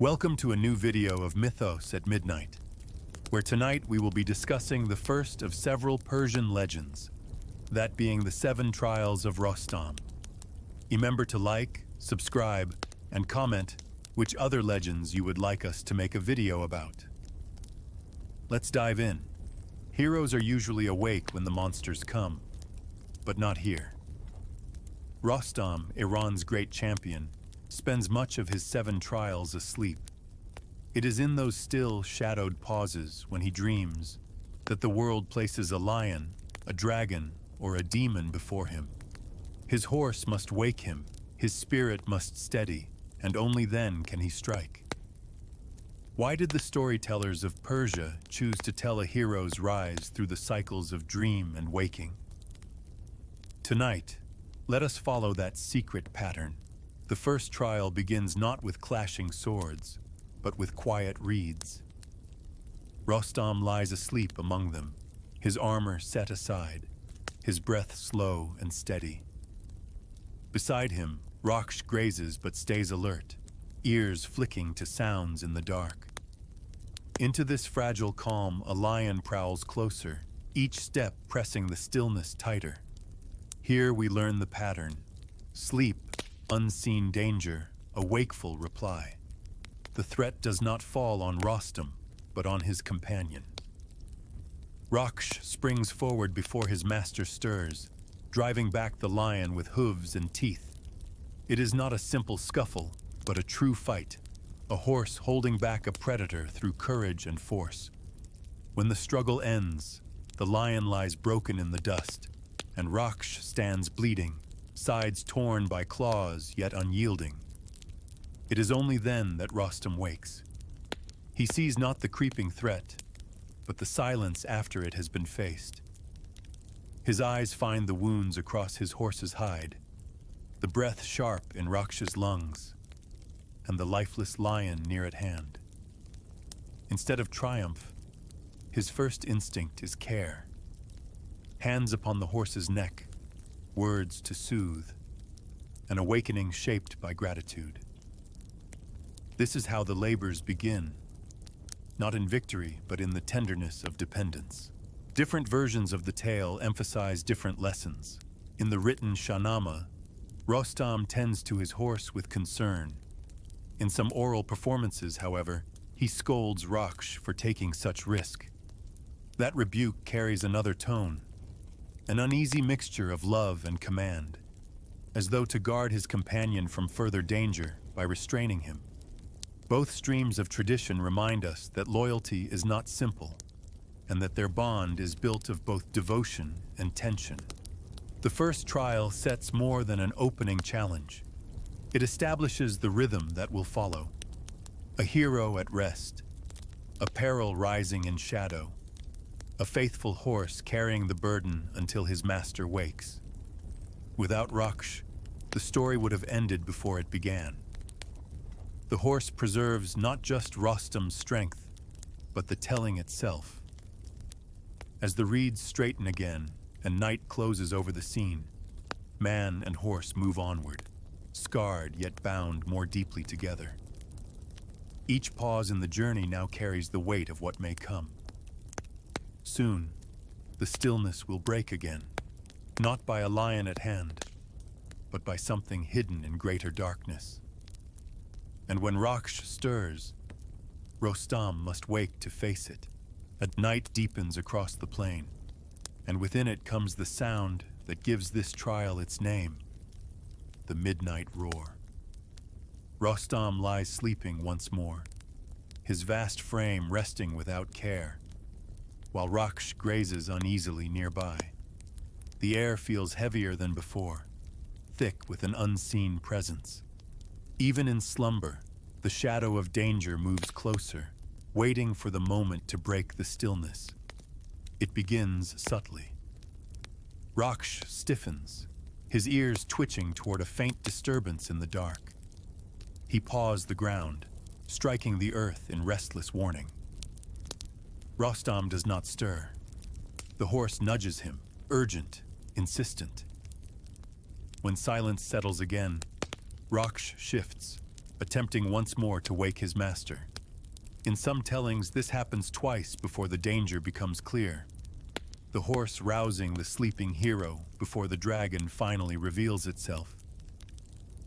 Welcome to a new video of Mythos at Midnight, where tonight we will be discussing the first of several Persian legends, that being the Seven Trials of Rostam. Remember to like, subscribe, and comment which other legends you would like us to make a video about. Let's dive in. Heroes are usually awake when the monsters come, but not here. Rostam, Iran's great champion, spends much of his 7 trials asleep. It is in those still, shadowed pauses when he dreams that the world places a lion, a dragon, or a demon before him. His horse must wake him, his spirit must steady, and only then can he strike. Why did the storytellers of Persia choose to tell a hero's rise through the cycles of dream and waking? Tonight, let us follow that secret pattern. The first trial begins not with clashing swords, but with quiet reeds. Rostam lies asleep among them, his armor set aside, his breath slow and steady. Beside him, Rakhsh grazes but stays alert, ears flicking to sounds in the dark. Into this fragile calm, a lion prowls closer, each step pressing the stillness tighter. Here we learn the pattern: sleep, unseen danger, a wakeful reply. The threat does not fall on Rostam, but on his companion. Rakhsh springs forward before his master stirs, driving back the lion with hooves and teeth. It is not a simple scuffle, but a true fight, a horse holding back a predator through courage and force. When the struggle ends, the lion lies broken in the dust, and Rakhsh stands bleeding, sides torn by claws yet unyielding. It is only then that Rostam wakes. He sees not the creeping threat, but the silence after it has been faced. His eyes find the wounds across his horse's hide, the breath sharp in Rakhsh's lungs, and the lifeless lion near at hand. Instead of triumph, his first instinct is care. Hands upon the horse's neck, words to soothe, an awakening shaped by gratitude. This is how the labors begin, not in victory, but in the tenderness of dependence. Different versions of the tale emphasize different lessons. In the written Shahnameh, Rostam tends to his horse with concern. In some oral performances, however, he scolds Rakhsh for taking such risk. That rebuke carries another tone, an uneasy mixture of love and command, as though to guard his companion from further danger by restraining him. Both streams of tradition remind us that loyalty is not simple, and that their bond is built of both devotion and tension. The first trial sets more than an opening challenge. It establishes the rhythm that will follow. A hero at rest, a peril rising in shadow, a faithful horse carrying the burden until his master wakes. Without Rakhsh, the story would have ended before it began. The horse preserves not just Rostam's strength, but the telling itself. As the reeds straighten again and night closes over the scene, man and horse move onward, scarred yet bound more deeply together. Each pause in the journey now carries the weight of what may come. Soon, the stillness will break again, not by a lion at hand, but by something hidden in greater darkness. And when Rakhsh stirs, Rostam must wake to face it. At night deepens across the plain, and within it comes the sound that gives this trial its name, the midnight roar. Rostam lies sleeping once more, his vast frame resting without care, while Rakhsh grazes uneasily nearby. The air feels heavier than before, thick with an unseen presence. Even in slumber, the shadow of danger moves closer, waiting for the moment to break the stillness. It begins subtly. Rakhsh stiffens, his ears twitching toward a faint disturbance in the dark. He paws the ground, striking the earth in restless warning. Rostam does not stir. The horse nudges him, urgent, insistent. When silence settles again, Rakhsh shifts, attempting once more to wake his master. In some tellings, this happens twice before the danger becomes clear. The horse rousing the sleeping hero before the dragon finally reveals itself.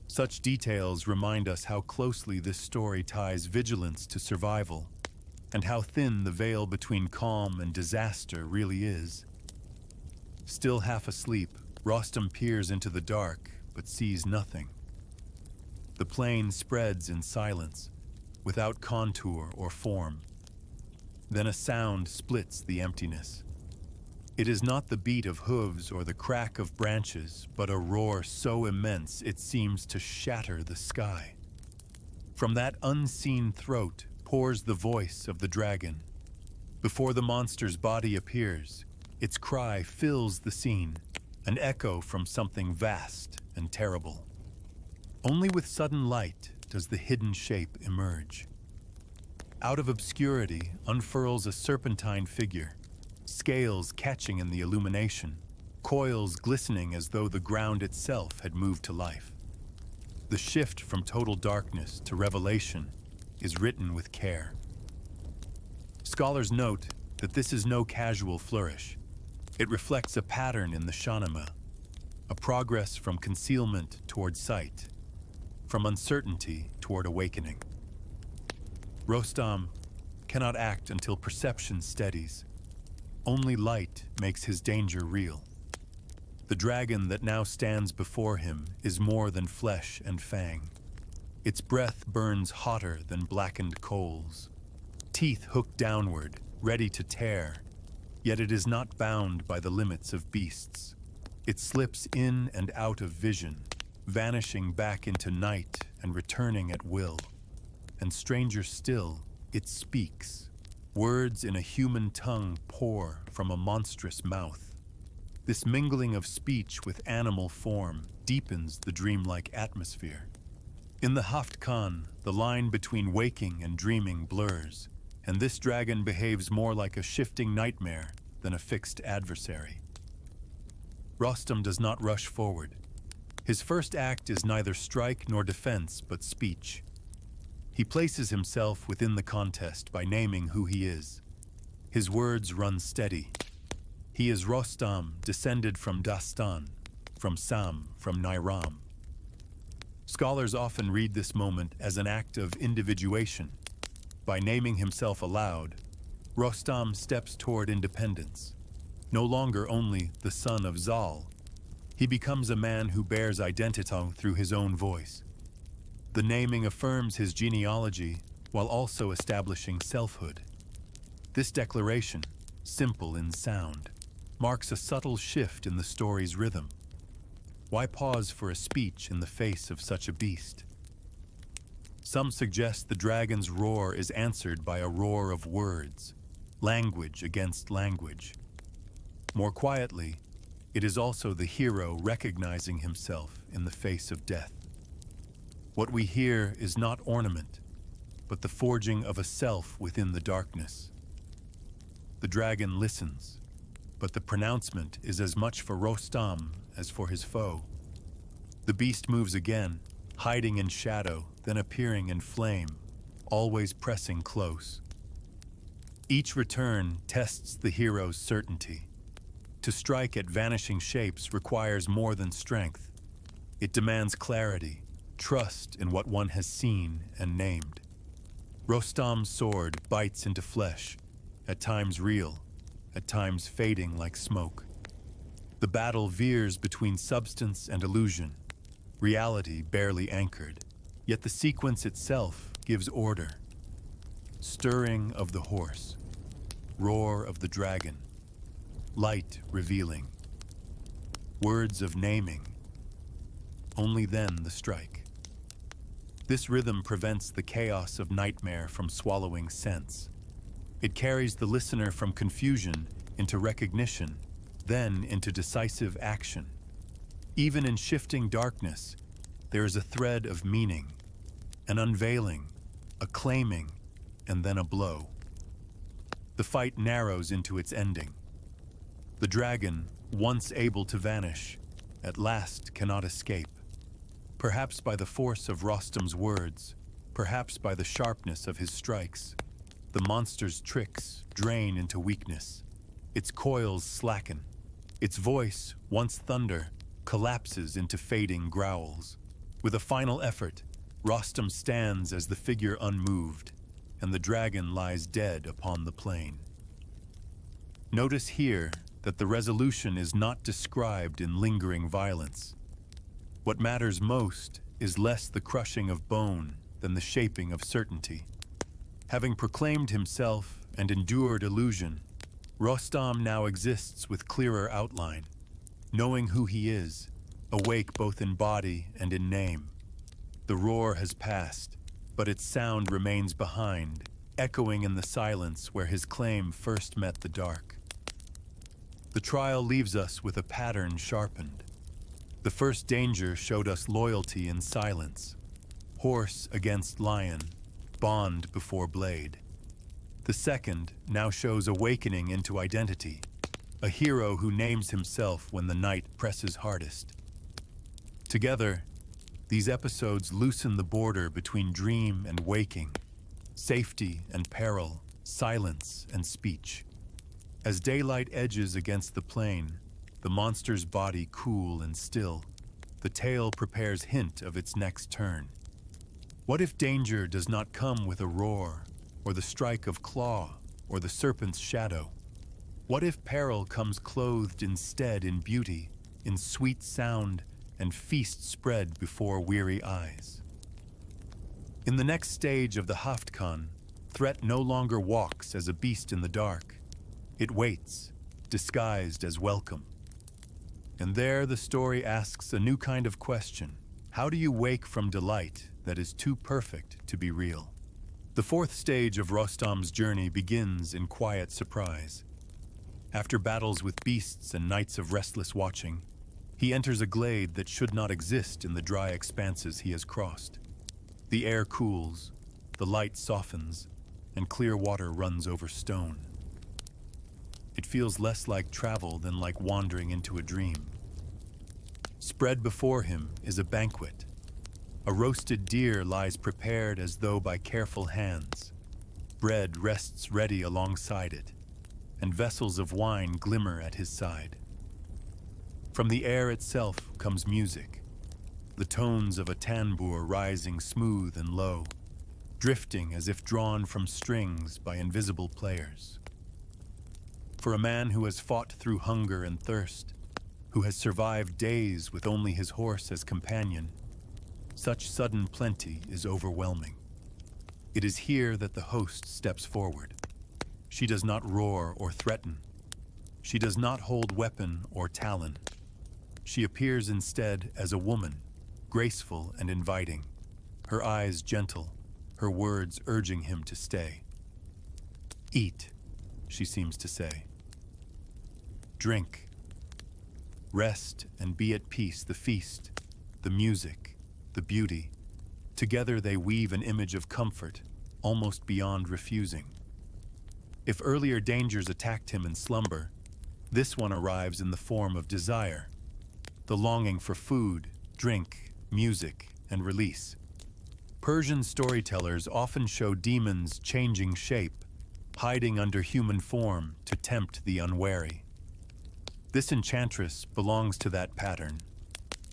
Such details remind us how closely this story ties vigilance to survival, and how thin the veil between calm and disaster really is. Still half asleep, Rostam peers into the dark, but sees nothing. The plain spreads in silence, without contour or form. Then a sound splits the emptiness. It is not the beat of hooves or the crack of branches, but a roar so immense it seems to shatter the sky. From that unseen throat pours the voice of the dragon. Before the monster's body appears, its cry fills the scene, an echo from something vast and terrible. Only with sudden light does the hidden shape emerge. Out of obscurity unfurls a serpentine figure, scales catching in the illumination, coils glistening as though the ground itself had moved to life. The shift from total darkness to revelation is written with care. Scholars note that this is no casual flourish. It reflects a pattern in the Shahnameh, a progress from concealment toward sight, from uncertainty toward awakening. Rostam cannot act until perception steadies. Only light makes his danger real. The dragon that now stands before him is more than flesh and fang. Its breath burns hotter than blackened coals. Teeth hooked downward, ready to tear, yet it is not bound by the limits of beasts. It slips in and out of vision, vanishing back into night and returning at will. And stranger still, it speaks. Words in a human tongue pour from a monstrous mouth. This mingling of speech with animal form deepens the dreamlike atmosphere. In the Haft Khan, the line between waking and dreaming blurs, and this dragon behaves more like a shifting nightmare than a fixed adversary. Rostam does not rush forward. His first act is neither strike nor defense, but speech. He places himself within the contest by naming who he is. His words run steady. He is Rostam, descended from Dastan, from Sam, from Nairam. Scholars often read this moment as an act of individuation. By naming himself aloud, Rostam steps toward independence. No longer only the son of Zal, he becomes a man who bears identity through his own voice. The naming affirms his genealogy while also establishing selfhood. This declaration, simple in sound, marks a subtle shift in the story's rhythm. Why pause for a speech in the face of such a beast? Some suggest the dragon's roar is answered by a roar of words, language against language. More quietly, it is also the hero recognizing himself in the face of death. What we hear is not ornament, but the forging of a self within the darkness. The dragon listens, but the pronouncement is as much for Rostam as for his foe. The beast moves again, hiding in shadow, then appearing in flame, always pressing close. Each return tests the hero's certainty. To strike at vanishing shapes requires more than strength. It demands clarity, trust in what one has seen and named. Rostam's sword bites into flesh, at times real, at times fading like smoke. The battle veers between substance and illusion, reality barely anchored, yet the sequence itself gives order. Stirring of the horse, roar of the dragon, light revealing, words of naming, only then the strike. This rhythm prevents the chaos of nightmare from swallowing sense. It carries the listener from confusion into recognition, then into decisive action. Even in shifting darkness, there is a thread of meaning, an unveiling, a claiming, and then a blow. The fight narrows into its ending. The dragon, once able to vanish, at last cannot escape. Perhaps by the force of Rostam's words, perhaps by the sharpness of his strikes. The monster's tricks drain into weakness. Its coils slacken. Its voice, once thunder, collapses into fading growls. With a final effort, Rostam stands as the figure unmoved, and the dragon lies dead upon the plain. Notice here that the resolution is not described in lingering violence. What matters most is less the crushing of bone than the shaping of certainty. Having proclaimed himself and endured illusion, Rostam now exists with clearer outline, knowing who he is, awake both in body and in name. The roar has passed, but its sound remains behind, echoing in the silence where his claim first met the dark. The trial leaves us with a pattern sharpened. The first danger showed us loyalty in silence. Horse against lion, bond before blade. The second now shows awakening into identity, a hero who names himself when the night presses hardest. Together, these episodes loosen the border between dream and waking, safety and peril, silence and speech. As daylight edges against the plain, the monster's body cool and still, the tale prepares hint of its next turn. What if danger does not come with a roar, or the strike of claw, or the serpent's shadow? What if peril comes clothed instead in beauty, in sweet sound, and feast spread before weary eyes? In the next stage of the Haftkan, threat no longer walks as a beast in the dark. It waits, disguised as welcome. And there the story asks a new kind of question. How do you wake from delight that is too perfect to be real? The fourth stage of Rostam's journey begins in quiet surprise. After battles with beasts and nights of restless watching, he enters a glade that should not exist in the dry expanses he has crossed. The air cools, the light softens, and clear water runs over stone. It feels less like travel than like wandering into a dream. Spread before him is a banquet. A roasted deer lies prepared as though by careful hands. Bread rests ready alongside it, and vessels of wine glimmer at his side. From the air itself comes music, the tones of a tambour rising smooth and low, drifting as if drawn from strings by invisible players. For a man who has fought through hunger and thirst, who has survived days with only his horse as companion, such sudden plenty is overwhelming. It is here that the host steps forward. She does not roar or threaten. She does not hold weapon or talon. She appears instead as a woman, graceful and inviting, her eyes gentle, her words urging him to stay. Eat, she seems to say. Drink. Rest and be at peace. The feast, the music, the beauty. Together they weave an image of comfort, almost beyond refusing. If earlier dangers attacked him in slumber, this one arrives in the form of desire, the longing for food, drink, music, and release. Persian storytellers often show demons changing shape, hiding under human form to tempt the unwary. This enchantress belongs to that pattern.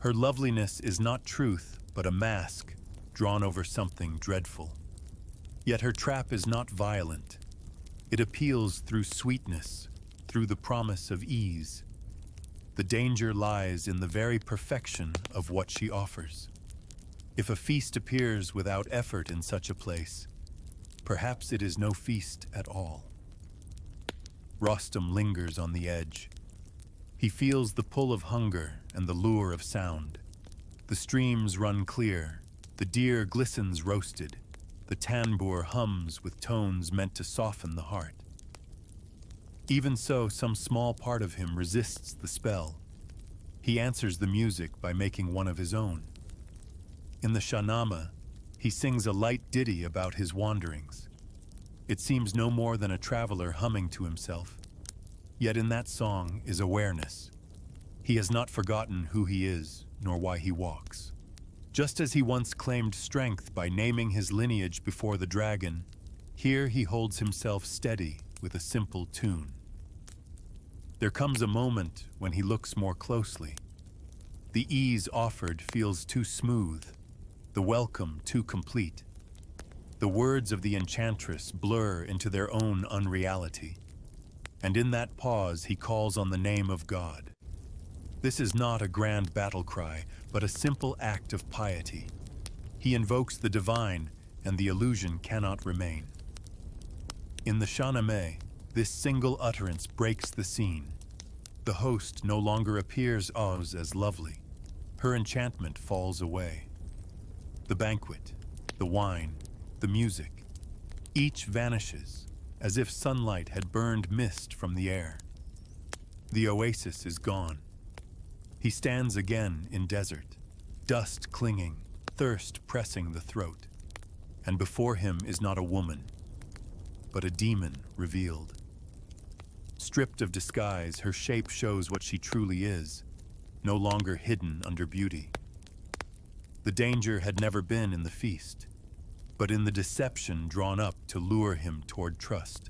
Her loveliness is not truth, but a mask drawn over something dreadful. Yet her trap is not violent. It appeals through sweetness, through the promise of ease. The danger lies in the very perfection of what she offers. If a feast appears without effort in such a place, perhaps it is no feast at all. Rostam lingers on the edge. He feels the pull of hunger and the lure of sound. The streams run clear, the deer glistens roasted, the tambour hums with tones meant to soften the heart. Even so, some small part of him resists the spell. He answers the music by making one of his own. In the Shahnameh, he sings a light ditty about his wanderings. It seems no more than a traveler humming to himself. Yet in that song is awareness. He has not forgotten who he is, nor why he walks. Just as he once claimed strength by naming his lineage before the dragon, here he holds himself steady with a simple tune. There comes a moment when he looks more closely. The ease offered feels too smooth, the welcome too complete. The words of the enchantress blur into their own unreality. And in that pause, he calls on the name of God. This is not a grand battle cry, but a simple act of piety. He invokes the divine, and the illusion cannot remain. In the Shahnameh, this single utterance breaks the scene. The host no longer appears as lovely. Her enchantment falls away. The banquet, the wine, the music, each vanishes, as if sunlight had burned mist from the air. The oasis is gone. He stands again in desert, dust clinging, thirst pressing the throat. And before him is not a woman, but a demon revealed. Stripped of disguise, her shape shows what she truly is, no longer hidden under beauty. The danger had never been in the feast, but in the deception drawn up to lure him toward trust.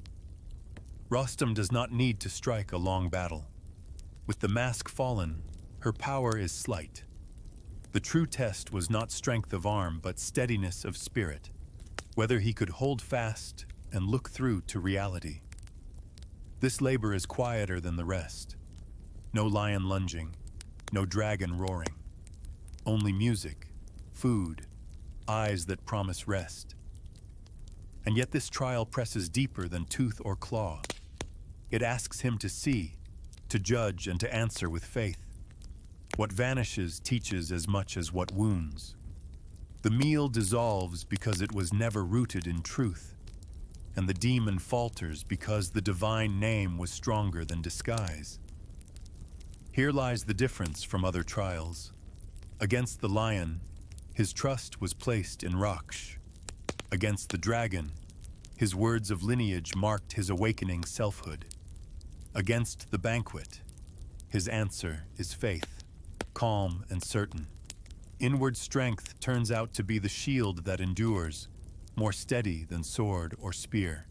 Rostam does not need to strike a long battle. With the mask fallen, her power is slight. The true test was not strength of arm, but steadiness of spirit, whether he could hold fast and look through to reality. This labor is quieter than the rest. No lion lunging, no dragon roaring. Only music, food, eyes that promise rest. And yet this trial presses deeper than tooth or claw. It asks him to see, to judge, and to answer with faith. What vanishes teaches as much as what wounds. The meal dissolves because it was never rooted in truth, and the demon falters because the divine name was stronger than disguise. Here lies the difference from other trials. Against the lion, his trust was placed in Rakhsh. Against the dragon, his words of lineage marked his awakening selfhood. Against the banquet, his answer is faith, calm and certain. Inward strength turns out to be the shield that endures, more steady than sword or spear.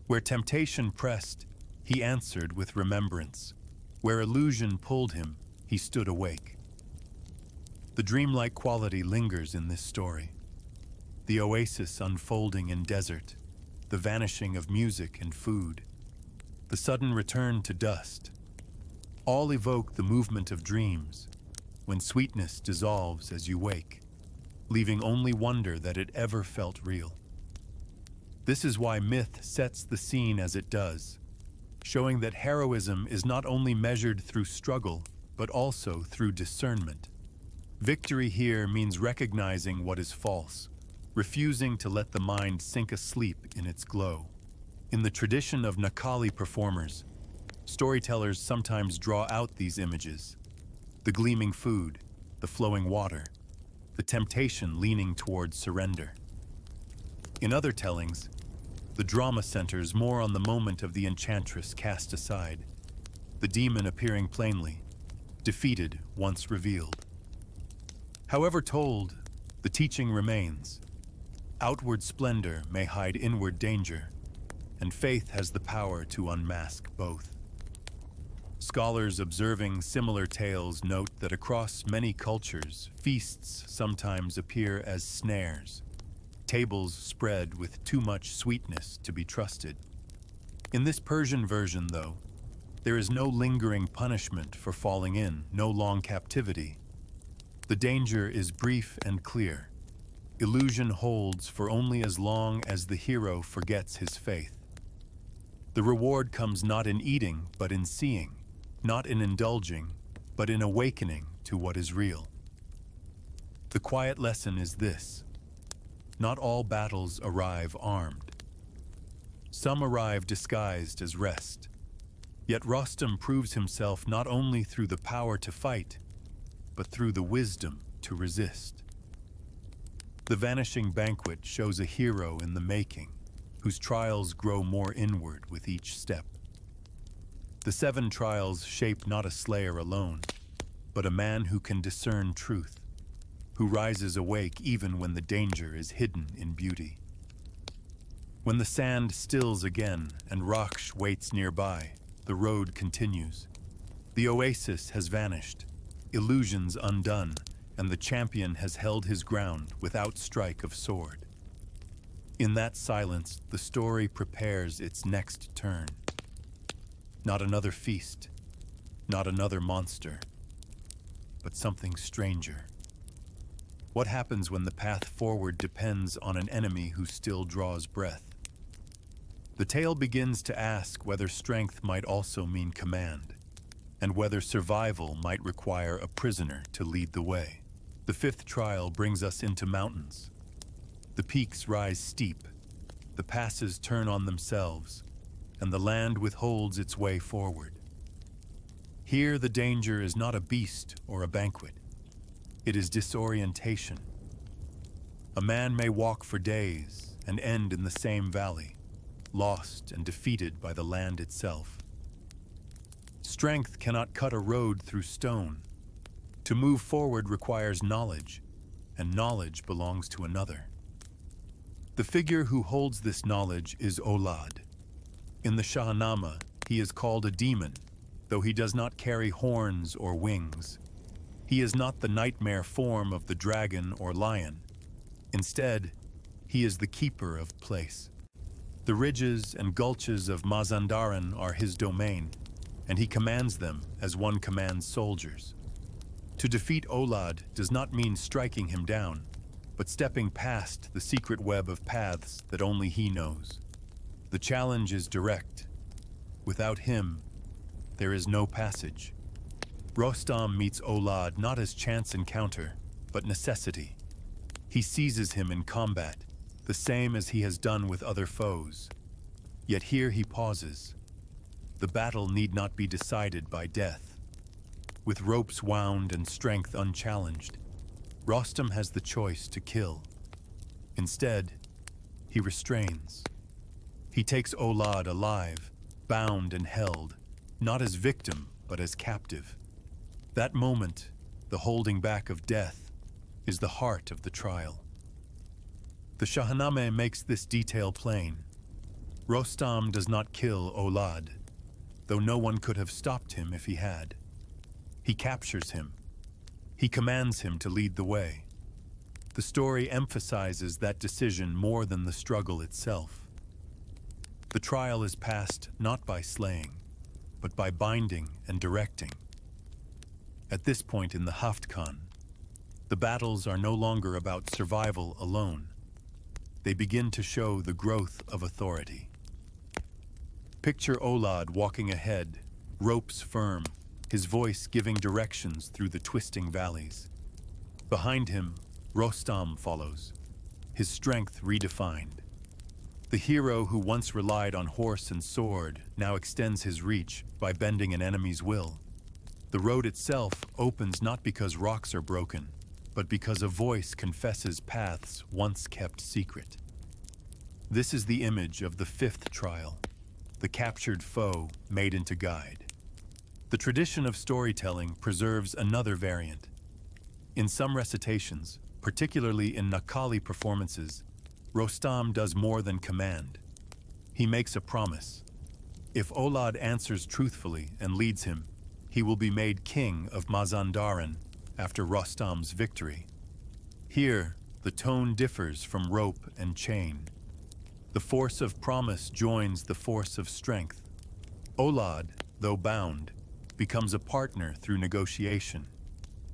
Where temptation pressed, he answered with remembrance. Where illusion pulled him, he stood awake. The dreamlike quality lingers in this story. The oasis unfolding in desert, the vanishing of music and food, the sudden return to dust, all evoke the movement of dreams, when sweetness dissolves as you wake, leaving only wonder that it ever felt real. This is why myth sets the scene as it does, showing that heroism is not only measured through struggle, but also through discernment. Victory here means recognizing what is false, refusing to let the mind sink asleep in its glow. In the tradition of Nakali performers, storytellers sometimes draw out these images: the gleaming food, the flowing water, the temptation leaning towards surrender. In other tellings, the drama centers more on the moment of the enchantress cast aside, the demon appearing plainly, defeated once revealed. However told, the teaching remains. Outward splendor may hide inward danger, and faith has the power to unmask both. Scholars observing similar tales note that across many cultures, feasts sometimes appear as snares, tables spread with too much sweetness to be trusted. In this Persian version, though, there is no lingering punishment for falling in, no long captivity. The danger is brief and clear. Illusion holds for only as long as the hero forgets his faith. The reward comes not in eating, but in seeing, not in indulging, but in awakening to what is real. The quiet lesson is this: not all battles arrive armed. Some arrive disguised as rest. Yet Rostam proves himself not only through the power to fight, but through the wisdom to resist. The vanishing banquet shows a hero in the making, whose trials grow more inward with each step. The seven trials shape not a slayer alone, but a man who can discern truth, who rises awake even when the danger is hidden in beauty. When the sand stills again and Rakhsh waits nearby, the road continues. The oasis has vanished, illusions undone, and the champion has held his ground without strike of sword. In that silence, the story prepares its next turn. Not another feast, not another monster, but something stranger. What happens when the path forward depends on an enemy who still draws breath? The tale begins to ask whether strength might also mean command, and whether survival might require a prisoner to lead the way. The fifth trial brings us into mountains. The peaks rise steep, the passes turn on themselves, and the land withholds its way forward. Here the danger is not a beast or a banquet. It is disorientation. A man may walk for days and end in the same valley, lost and defeated by the land itself. Strength cannot cut a road through stone. To move forward requires knowledge, and knowledge belongs to another. The figure who holds this knowledge is Olad. In the Shahnameh, he is called a demon, though he does not carry horns or wings. He is not the nightmare form of the dragon or lion. Instead, he is the keeper of place. The ridges and gulches of Mazandaran are his domain, and he commands them as one commands soldiers. To defeat Olad does not mean striking him down, but stepping past the secret web of paths that only he knows. The challenge is direct. Without him, there is no passage. Rostam meets Olad not as chance encounter, but necessity. He seizes him in combat, the same as he has done with other foes. Yet here he pauses. The battle need not be decided by death. With ropes wound and strength unchallenged, Rostam has the choice to kill. Instead, he restrains. He takes Olad alive, bound and held, not as victim, but as captive. That moment, the holding back of death, is the heart of the trial. The Shahnameh makes this detail plain. Rostam does not kill Olad, though no one could have stopped him if he had. He captures him. He commands him to lead the way. The story emphasizes that decision more than the struggle itself. The trial is passed not by slaying, but by binding and directing. At this point in the Haftkan, the battles are no longer about survival alone. They begin to show the growth of authority. Picture Olad walking ahead, ropes firm, his voice giving directions through the twisting valleys. Behind him, Rostam follows, his strength redefined. The hero who once relied on horse and sword now extends his reach by bending an enemy's will. The road itself opens not because rocks are broken, but because a voice confesses paths once kept secret. This is the image of the fifth trial, the captured foe made into guide. The tradition of storytelling preserves another variant. In some recitations, particularly in Nakali performances, Rostam does more than command. He makes a promise. If Olad answers truthfully and leads him, he will be made king of Mazandaran after Rostam's victory. Here, the tone differs from rope and chain. The force of promise joins the force of strength. Olad, though bound, becomes a partner through negotiation.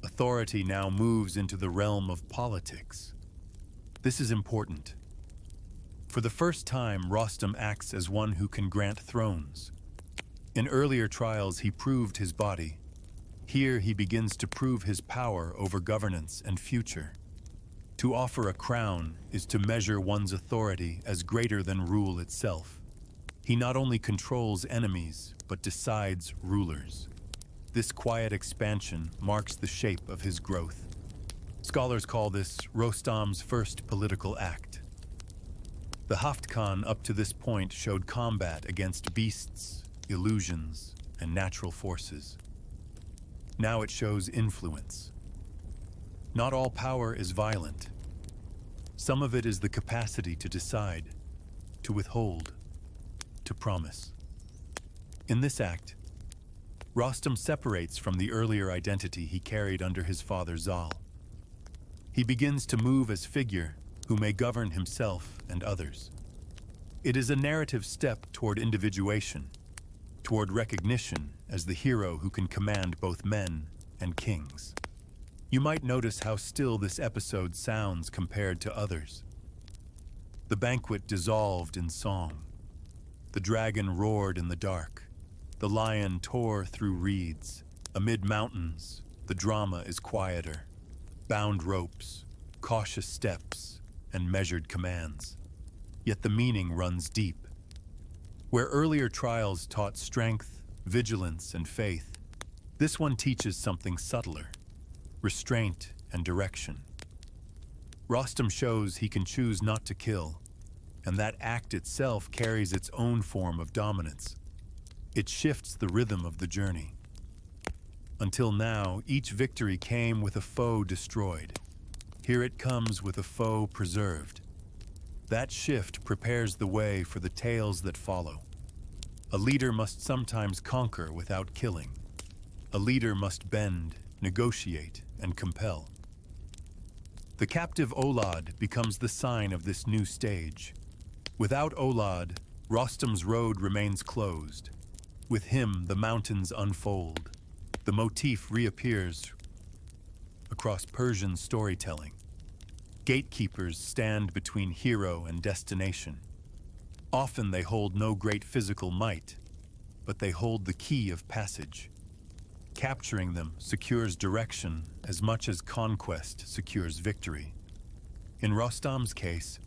Authority now moves into the realm of politics. This is important. For the first time, Rostam acts as one who can grant thrones. In earlier trials, he proved his body. Here, he begins to prove his power over governance and future. To offer a crown is to measure one's authority as greater than rule itself. He not only controls enemies, but decides rulers. This quiet expansion marks the shape of his growth. Scholars call this Rostam's first political act. The Haftkan up to this point showed combat against beasts, illusions, and natural forces. Now it shows influence. Not all power is violent. Some of it is the capacity to decide, to withhold, to promise. In this act, Rostam separates from the earlier identity he carried under his father Zal. He begins to move as figure who may govern himself and others. It is a narrative step toward individuation, toward recognition as the hero who can command both men and kings. You might notice how still this episode sounds compared to others. The banquet dissolved in song. The dragon roared in the dark. The lion tore through reeds. Amid mountains, the drama is quieter. Bound ropes, cautious steps, and measured commands. Yet the meaning runs deep. Where earlier trials taught strength, vigilance, and faith, this one teaches something subtler: restraint and direction. Rostam shows he can choose not to kill, and that act itself carries its own form of dominance. It shifts the rhythm of the journey. Until now, each victory came with a foe destroyed. Here it comes with a foe preserved. That shift prepares the way for the tales that follow. A leader must sometimes conquer without killing. A leader must bend, negotiate, and compel. The captive Olad becomes the sign of this new stage. Without Olad, Rostam's road remains closed. With him, the mountains unfold. The motif reappears across Persian storytelling. Gatekeepers stand between hero and destination. Often they hold no great physical might, but they hold the key of passage. Capturing them secures direction as much as conquest secures victory. In Rostam's case,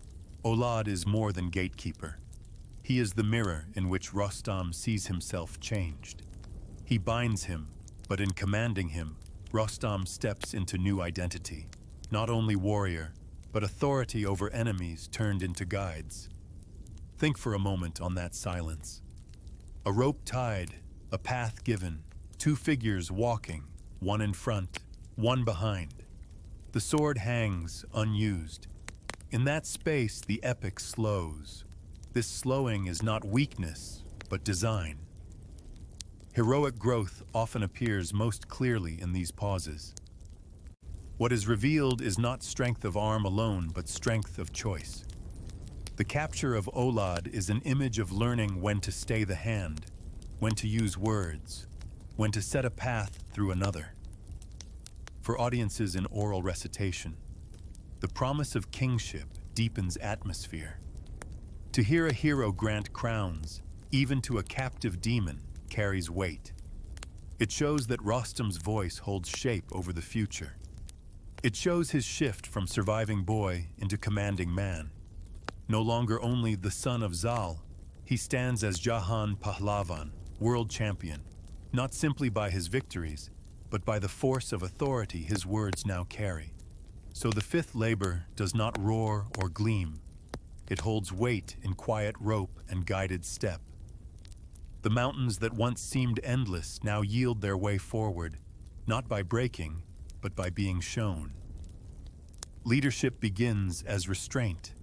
Olad is more than gatekeeper. He is the mirror in which Rostam sees himself changed. He binds him, but in commanding him, Rostam steps into new identity. Not only warrior, but authority over enemies turned into guides. Think for a moment on that silence. A rope tied, a path given, two figures walking, one in front, one behind. The sword hangs unused. In that space, the epic slows. This slowing is not weakness, but design. Heroic growth often appears most clearly in these pauses. What is revealed is not strength of arm alone, but strength of choice. The capture of Olad is an image of learning when to stay the hand, when to use words, when to set a path through another. For audiences in oral recitation, the promise of kingship deepens atmosphere. To hear a hero grant crowns, even to a captive demon, carries weight. It shows that Rostam's voice holds shape over the future. It shows his shift from surviving boy into commanding man. No longer only the son of Zal, he stands as Jahan Pahlavan, world champion, not simply by his victories, but by the force of authority his words now carry. So the fifth labor does not roar or gleam. It holds weight in quiet rope and guided step. The mountains that once seemed endless now yield their way forward, not by breaking, but by being shown. Leadership begins as restraint,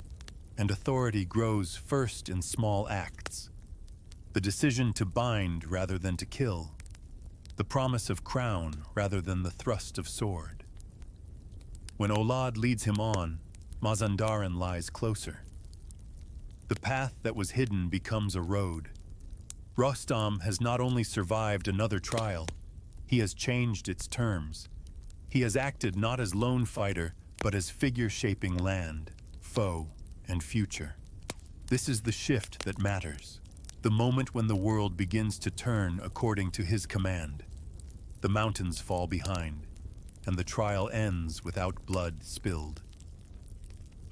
and authority grows first in small acts. The decision to bind rather than to kill. The promise of crown rather than the thrust of sword. When Olad leads him on, Mazandaran lies closer. The path that was hidden becomes a road. Rostam has not only survived another trial, he has changed its terms. He has acted not as lone fighter, but as figure shaping land, foe, and future. This is the shift that matters. The moment when the world begins to turn according to his command. The mountains fall behind, and the trial ends without blood spilled.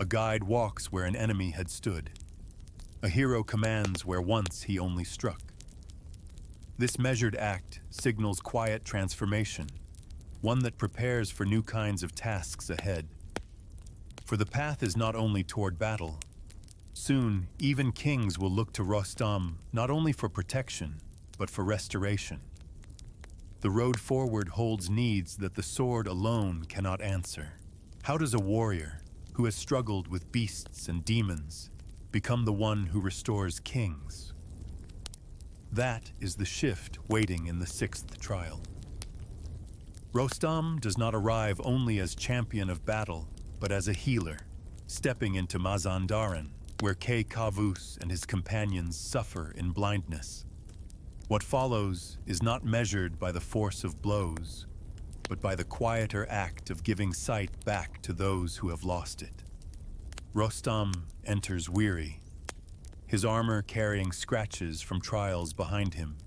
A guide walks where an enemy had stood. A hero commands where once he only struck. This measured act signals quiet transformation, one that prepares for new kinds of tasks ahead. For the path is not only toward battle. Soon, even kings will look to Rostam not only for protection, but for restoration. The road forward holds needs that the sword alone cannot answer. How does a warrior who has struggled with beasts and demons become the one who restores kings? That is the shift waiting in the sixth trial. Rostam does not arrive only as champion of battle, but as a healer, stepping into Mazandaran, where Kavus and his companions suffer in blindness. What follows is not measured by the force of blows, but by the quieter act of giving sight back to those who have lost it. Rostam enters weary, his armor carrying scratches from trials behind him,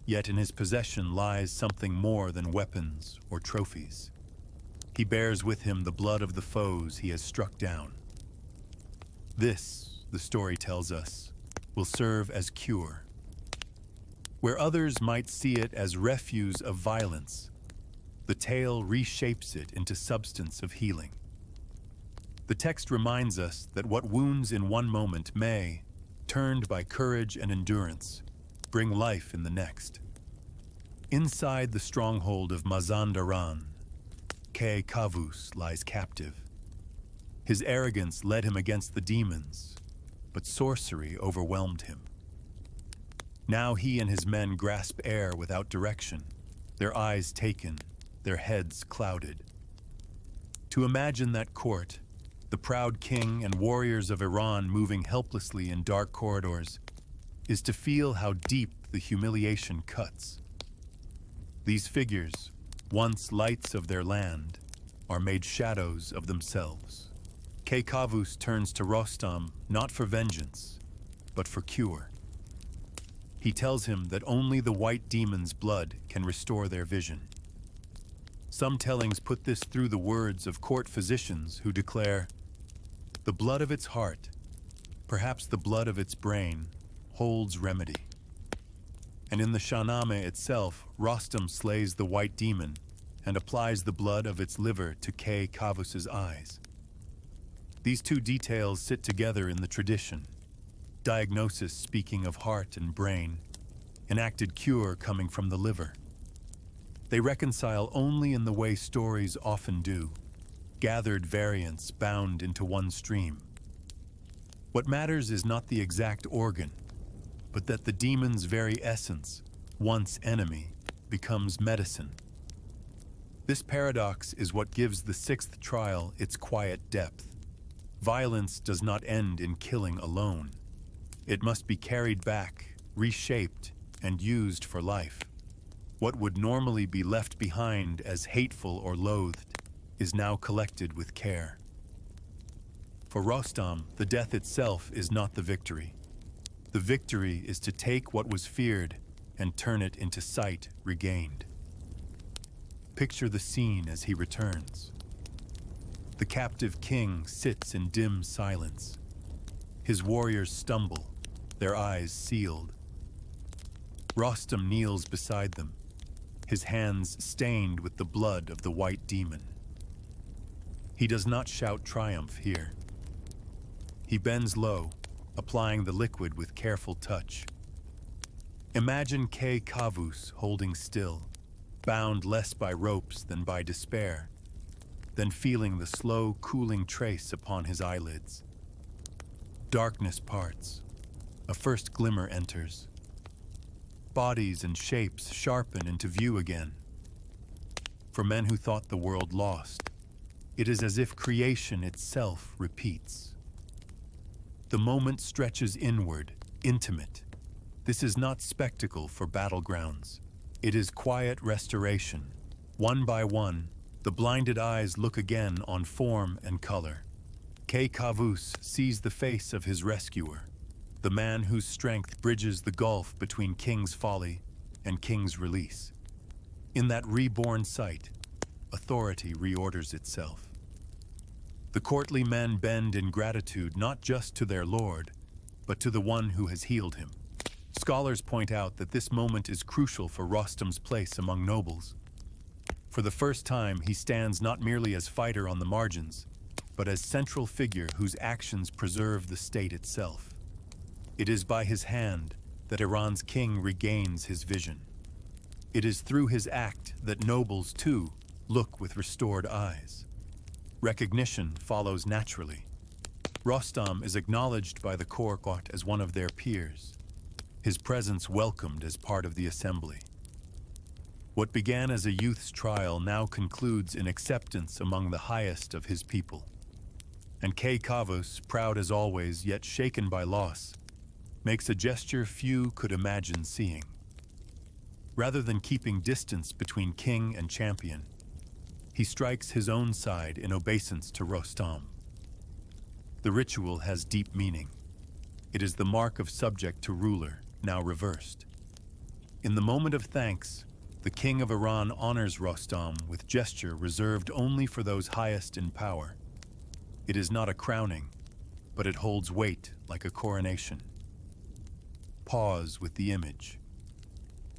yet in his possession lies something more than weapons or trophies. He bears with him the blood of the foes he has struck down. This, the story tells us, will serve as cure. Where others might see it as refuse of violence, the tale reshapes it into substance of healing. The text reminds us that what wounds in one moment may, turned by courage and endurance, bring life in the next. Inside the stronghold of Mazandaran, Kavus lies captive. His arrogance led him against the demons, but sorcery overwhelmed him. Now he and his men grasp air without direction, their eyes taken, their heads clouded. To imagine that court, the proud king and warriors of Iran moving helplessly in dark corridors, is to feel how deep the humiliation cuts. These figures, once lights of their land, are made shadows of themselves. Kavus turns to Rostam not for vengeance, but for cure. He tells him that only the white demon's blood can restore their vision. Some tellings put this through the words of court physicians who declare, "The blood of its heart, perhaps the blood of its brain, holds remedy." And in the Shahnameh itself, Rostam slays the white demon and applies the blood of its liver to Kavus's eyes. These two details sit together in the tradition. Diagnosis speaking of heart and brain, enacted cure coming from the liver. They reconcile only in the way stories often do, gathered variants bound into one stream. What matters is not the exact organ, but that the demon's very essence, once enemy, becomes medicine. This paradox is what gives the sixth trial its quiet depth. Violence does not end in killing alone. It must be carried back, reshaped, and used for life. What would normally be left behind as hateful or loathed is now collected with care. For Rostam, the death itself is not the victory. The victory is to take what was feared and turn it into sight regained. Picture the scene as he returns. The captive king sits in dim silence. His warriors stumble, their eyes sealed. Rostam kneels beside them, his hands stained with the blood of the white demon. He does not shout triumph here. He bends low, applying the liquid with careful touch. Imagine Kavus holding still, bound less by ropes than by despair, then feeling the slow, cooling trace upon his eyelids. Darkness parts. A first glimmer enters. Bodies and shapes sharpen into view again. For men who thought the world lost, it is as if creation itself repeats. The moment stretches inward, intimate. This is not spectacle for battlegrounds. It is quiet restoration. One by one, the blinded eyes look again on form and color. Kavus sees the face of his rescuer, the man whose strength bridges the gulf between King's folly and King's release. In that reborn sight, authority reorders itself. The courtly men bend in gratitude not just to their lord, but to the one who has healed him. Scholars point out that this moment is crucial for Rostam's place among nobles. For the first time, he stands not merely as fighter on the margins, but as central figure whose actions preserve the state itself. It is by his hand that Iran's king regains his vision. It is through his act that nobles, too, look with restored eyes. Recognition follows naturally. Rostam is acknowledged by the court as one of their peers, his presence welcomed as part of the assembly. What began as a youth's trial now concludes in acceptance among the highest of his people. And Kay Kavus, proud as always, yet shaken by loss, makes a gesture few could imagine seeing. Rather than keeping distance between king and champion, he strikes his own side in obeisance to Rostam. The ritual has deep meaning. It is the mark of subject to ruler, now reversed. In the moment of thanks, the king of Iran honors Rostam with gesture reserved only for those highest in power. It is not a crowning, but it holds weight like a coronation. Pause with the image.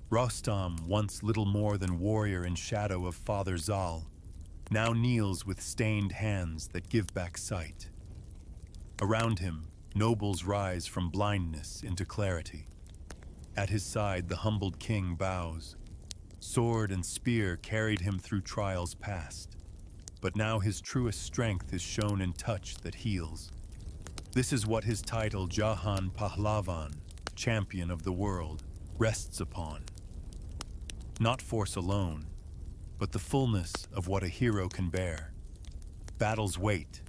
Rostam, once little more than warrior in shadow of Father Zal, now kneels with stained hands that give back sight. Around him, nobles rise from blindness into clarity. At his side, the humbled king bows. Sword and spear carried him through trials past, but now his truest strength is shown in touch that heals. This is what his title Jahan Pahlavan, champion of the world, rests upon. Not force alone, but the fullness of what a hero can bear. Battle's weight,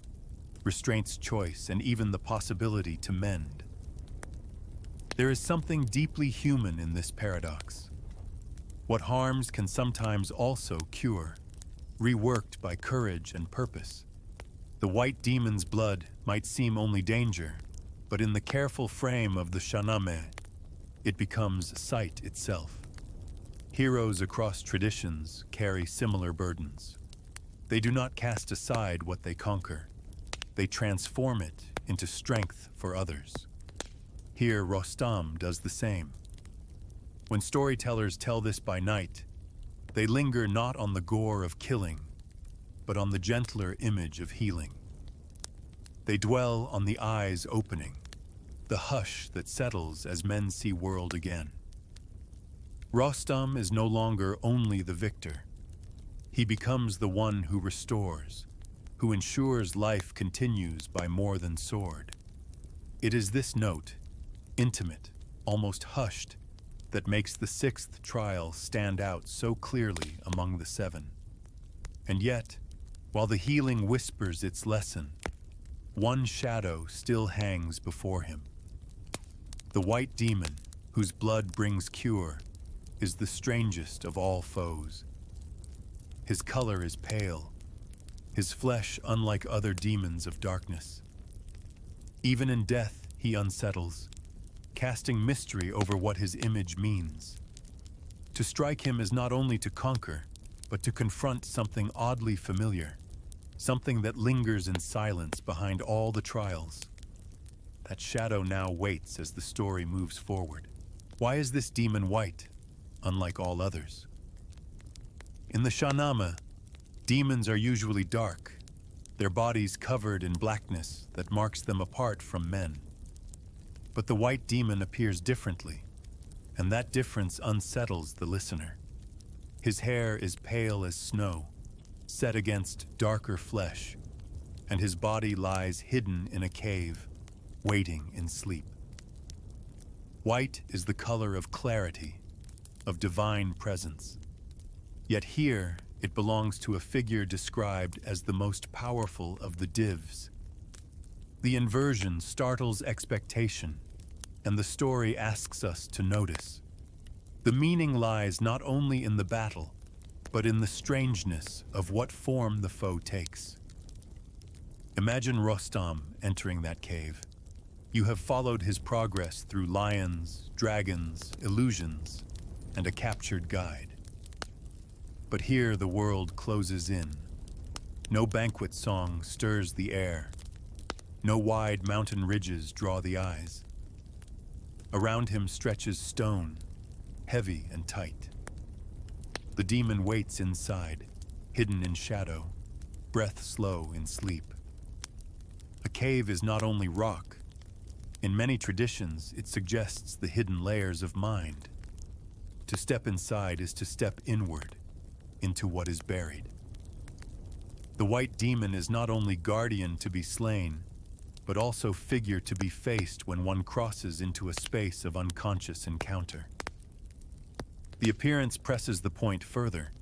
restraint's choice, and even the possibility to mend. There is something deeply human in this paradox. What harms can sometimes also cure, reworked by courage and purpose. The white demon's blood might seem only danger, but in the careful frame of the Shahnameh, it becomes sight itself. Heroes across traditions carry similar burdens. They do not cast aside what they conquer. They transform it into strength for others. Here, Rostam does the same. When storytellers tell this by night, they linger not on the gore of killing, but on the gentler image of healing. They dwell on the eyes opening, the hush that settles as men see world again. Rostam is no longer only the victor. He becomes the one who restores, who ensures life continues by more than sword. It is this note, intimate, almost hushed, that makes the sixth trial stand out so clearly among the seven. And yet, while the healing whispers its lesson, one shadow still hangs before him. The white demon, whose blood brings cure, is the strangest of all foes. His color is pale, his flesh unlike other demons of darkness. Even in death, he unsettles, casting mystery over what his image means. To strike him is not only to conquer, but to confront something oddly familiar, something that lingers in silence behind all the trials. That shadow now waits as the story moves forward. Why is this demon white, unlike all others? In the Shahnameh, demons are usually dark, their bodies covered in blackness that marks them apart from men. But the white demon appears differently, and that difference unsettles the listener. His hair is pale as snow, set against darker flesh, and his body lies hidden in a cave, waiting in sleep. White is the color of clarity, of divine presence. Yet here, it belongs to a figure described as the most powerful of the divs. The inversion startles expectation, and the story asks us to notice. The meaning lies not only in the battle, but in the strangeness of what form the foe takes. Imagine Rostam entering that cave. You have followed his progress through lions, dragons, illusions, and a captured guide. But here the world closes in. No banquet song stirs the air. No wide mountain ridges draw the eyes. Around him stretches stone, heavy and tight. The demon waits inside, hidden in shadow, breath slow in sleep. A cave is not only rock. In many traditions, it suggests the hidden layers of mind. To step inside is to step inward, into what is buried. The white demon is not only guardian to be slain, but also figure to be faced when one crosses into a space of unconscious encounter. The appearance presses the point further.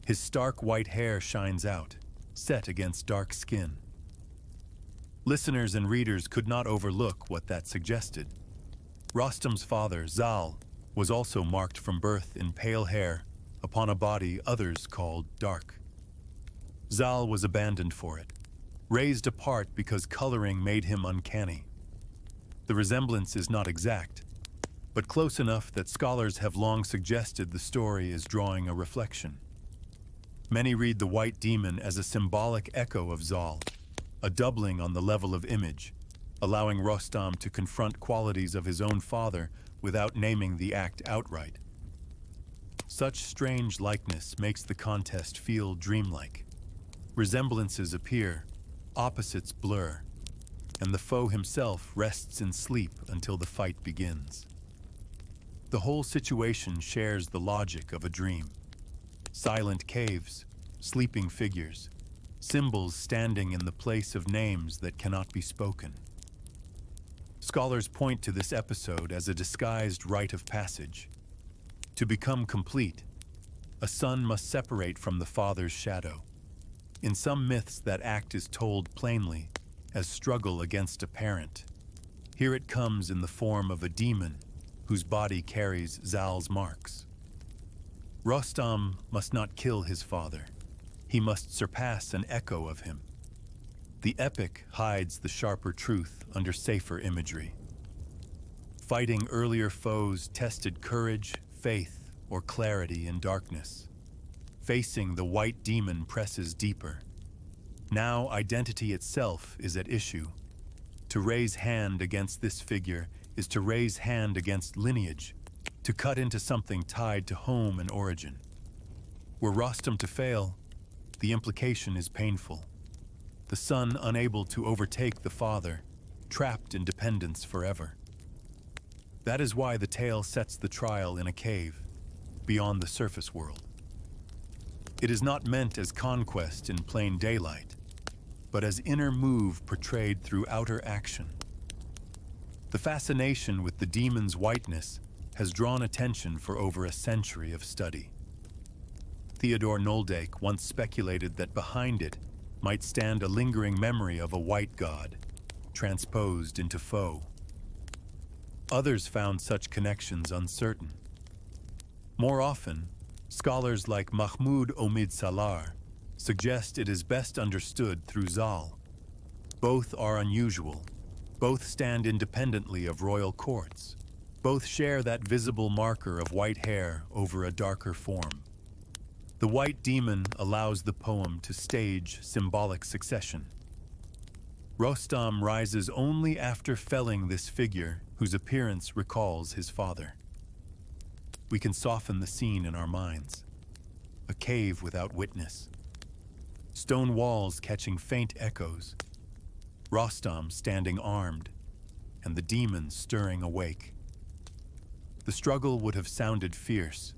His stark white hair shines out, set against dark skin. Listeners and readers could not overlook what that suggested. Rostam's father, Zal, was also marked from birth in pale hair upon a body others called dark. Zal was abandoned for it, raised apart because coloring made him uncanny. The resemblance is not exact, but close enough that scholars have long suggested the story is drawing a reflection. Many read the white demon as a symbolic echo of Zal, a doubling on the level of image, allowing Rostam to confront qualities of his own father without naming the act outright. Such strange likeness makes the contest feel dreamlike. Resemblances appear, opposites blur, and the foe himself rests in sleep until the fight begins. The whole situation shares the logic of a dream. Silent caves, sleeping figures, symbols standing in the place of names that cannot be spoken. Scholars point to this episode as a disguised rite of passage. To become complete, a son must separate from the father's shadow. In some myths, that act is told plainly as struggle against a parent. Here it comes in the form of a demon whose body carries Zal's marks. Rostam must not kill his father. He must surpass an echo of him. The epic hides the sharper truth under safer imagery. Fighting earlier foes tested courage, faith, or clarity in darkness. Facing the white demon presses deeper. Now identity itself is at issue. To raise hand against this figure is to raise hand against lineage, to cut into something tied to home and origin. Were Rostam to fail, the implication is painful. The son unable to overtake the father, trapped in dependence forever. That is why the tale sets the trial in a cave, beyond the surface world. It is not meant as conquest in plain daylight, but as inner move portrayed through outer action. The fascination with the demon's whiteness has drawn attention for over a century of study. Theodore Noldake once speculated that behind it might stand a lingering memory of a white god, transposed into foe. Others found such connections uncertain. More often, scholars like Mahmoud Omid Salar suggest it is best understood through Zal. Both are unusual. Both stand independently of royal courts. Both share that visible marker of white hair over a darker form. The white demon allows the poem to stage symbolic succession. Rostam rises only after felling this figure whose appearance recalls his father. We can soften the scene in our minds. A cave without witness. Stone walls catching faint echoes. Rostam standing armed, and the demon stirring awake. The struggle would have sounded fierce.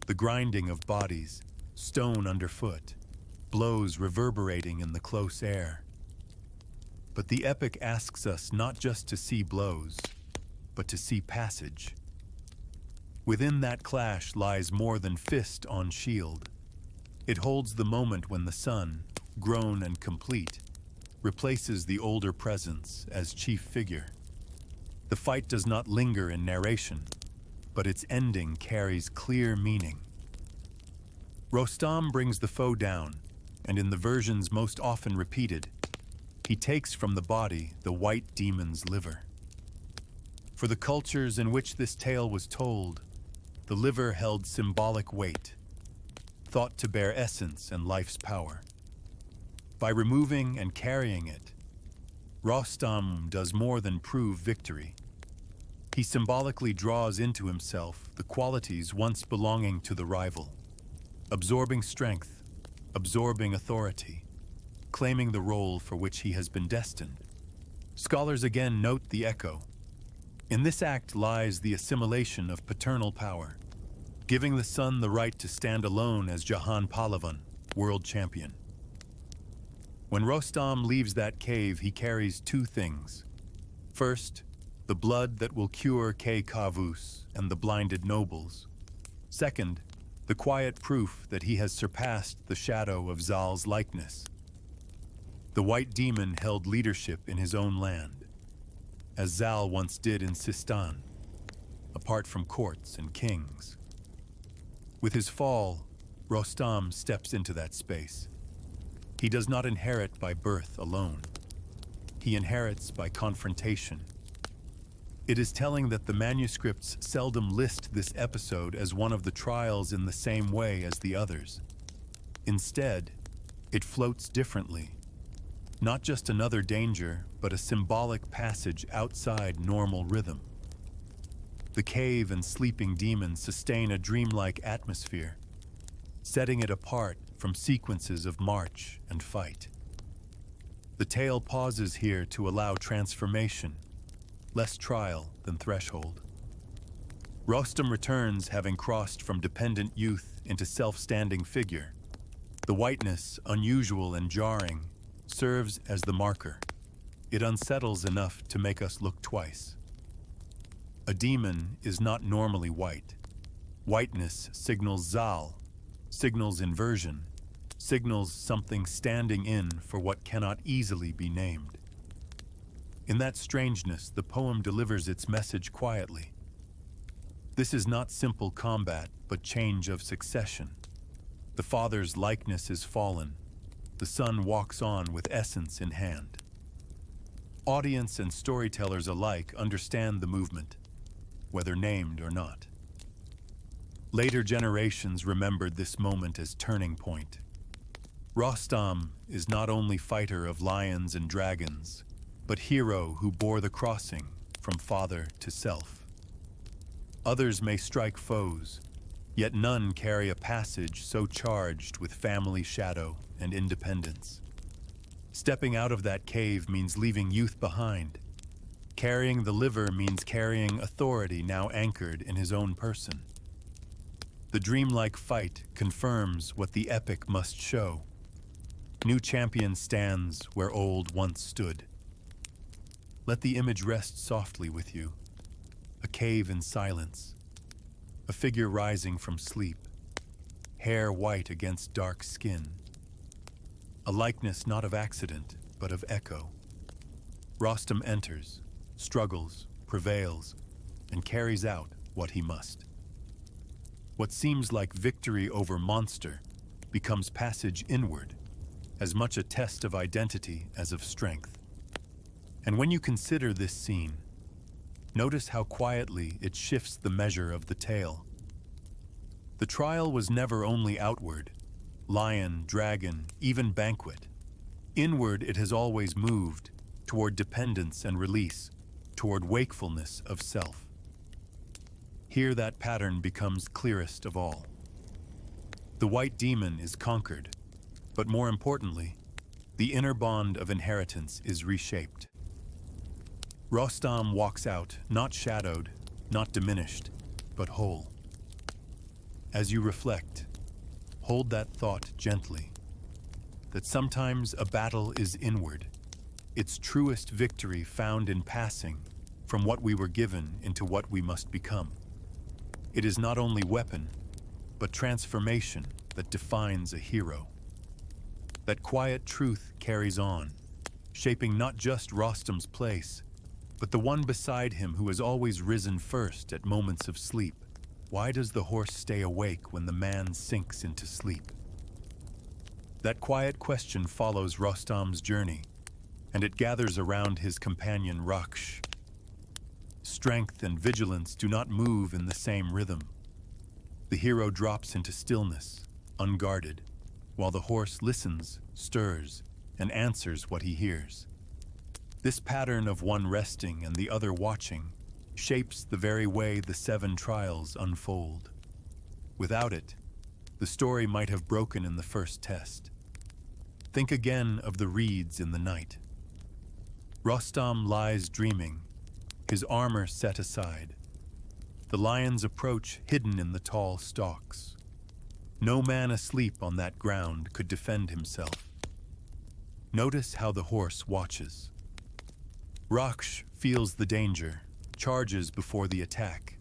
The grinding of bodies, stone underfoot, blows reverberating in the close air. But the epic asks us not just to see blows, but to see passage. Within that clash lies more than fist on shield. It holds the moment when the son, grown and complete, replaces the older presence as chief figure. The fight does not linger in narration, but its ending carries clear meaning. Rostam brings the foe down, and in the versions most often repeated, he takes from the body the white demon's liver. For the cultures in which this tale was told, the liver held symbolic weight, thought to bear essence and life's power. By removing and carrying it, Rostam does more than prove victory. He symbolically draws into himself the qualities once belonging to the rival, absorbing strength, absorbing authority, claiming the role for which he has been destined. Scholars again note the echo. In this act lies the assimilation of paternal power, giving the son the right to stand alone as Jahan Palavan, world champion. When Rostam leaves that cave, he carries two things. First, the blood that will cure Kavus and the blinded nobles. Second, the quiet proof that he has surpassed the shadow of Zal's likeness. The white demon held leadership in his own land, as Zal once did in Sistan, apart from courts and kings. With his fall, Rostam steps into that space. He does not inherit by birth alone. He inherits by confrontation. It is telling that the manuscripts seldom list this episode as one of the trials in the same way as the others. Instead, it floats differently. Not just another danger, but a symbolic passage outside normal rhythm. The cave and sleeping demons sustain a dreamlike atmosphere, setting it apart from sequences of march and fight. The tale pauses here to allow transformation, less trial than threshold. Rostam returns having crossed from dependent youth into self-standing figure. The whiteness, unusual and jarring, serves as the marker. It unsettles enough to make us look twice. A demon is not normally white. Whiteness signals Zal, signals inversion, signals something standing in for what cannot easily be named. In that strangeness, the poem delivers its message quietly. This is not simple combat, but change of succession. The father's likeness is fallen. The son walks on with essence in hand. Audience and storytellers alike understand the movement, whether named or not. Later generations remembered this moment as turning point. Rostam is not only fighter of lions and dragons, but hero who bore the crossing from father to self. Others may strike foes, yet none carry a passage so charged with family shadow and independence. Stepping out of that cave means leaving youth behind. Carrying the liver means carrying authority now anchored in his own person. The dreamlike fight confirms what the epic must show. New champion stands where old once stood. Let the image rest softly with you. A cave in silence. A figure rising from sleep. Hair white against dark skin. A likeness not of accident, but of echo. Rostam enters, struggles, prevails, and carries out what he must. What seems like victory over monster becomes passage inward, as much a test of identity as of strength. And when you consider this scene, notice how quietly it shifts the measure of the tale. The trial was never only outward, lion, dragon, even banquet. Inward it has always moved, toward dependence and release, toward wakefulness of self. Here that pattern becomes clearest of all. The white demon is conquered, but more importantly, the inner bond of inheritance is reshaped. Rostam walks out, not shadowed, not diminished, but whole. As you reflect, hold that thought gently, that sometimes a battle is inward, its truest victory found in passing from what we were given into what we must become. It is not only weapon, but transformation that defines a hero. That quiet truth carries on, shaping not just Rostam's place, but the one beside him who has always risen first at moments of sleep. Why does the horse stay awake when the man sinks into sleep? That quiet question follows Rostam's journey, and it gathers around his companion Rakhsh. Strength and vigilance do not move in the same rhythm. The hero drops into stillness, unguarded, while the horse listens, stirs, and answers what he hears. This pattern of one resting and the other watching shapes the very way the seven trials unfold. Without it, the story might have broken in the first test. Think again of the reeds in the night. Rostam lies dreaming, his armor set aside. The lions approach hidden in the tall stalks. No man asleep on that ground could defend himself. Notice how the horse watches. Rakhsh feels the danger, charges before the attack,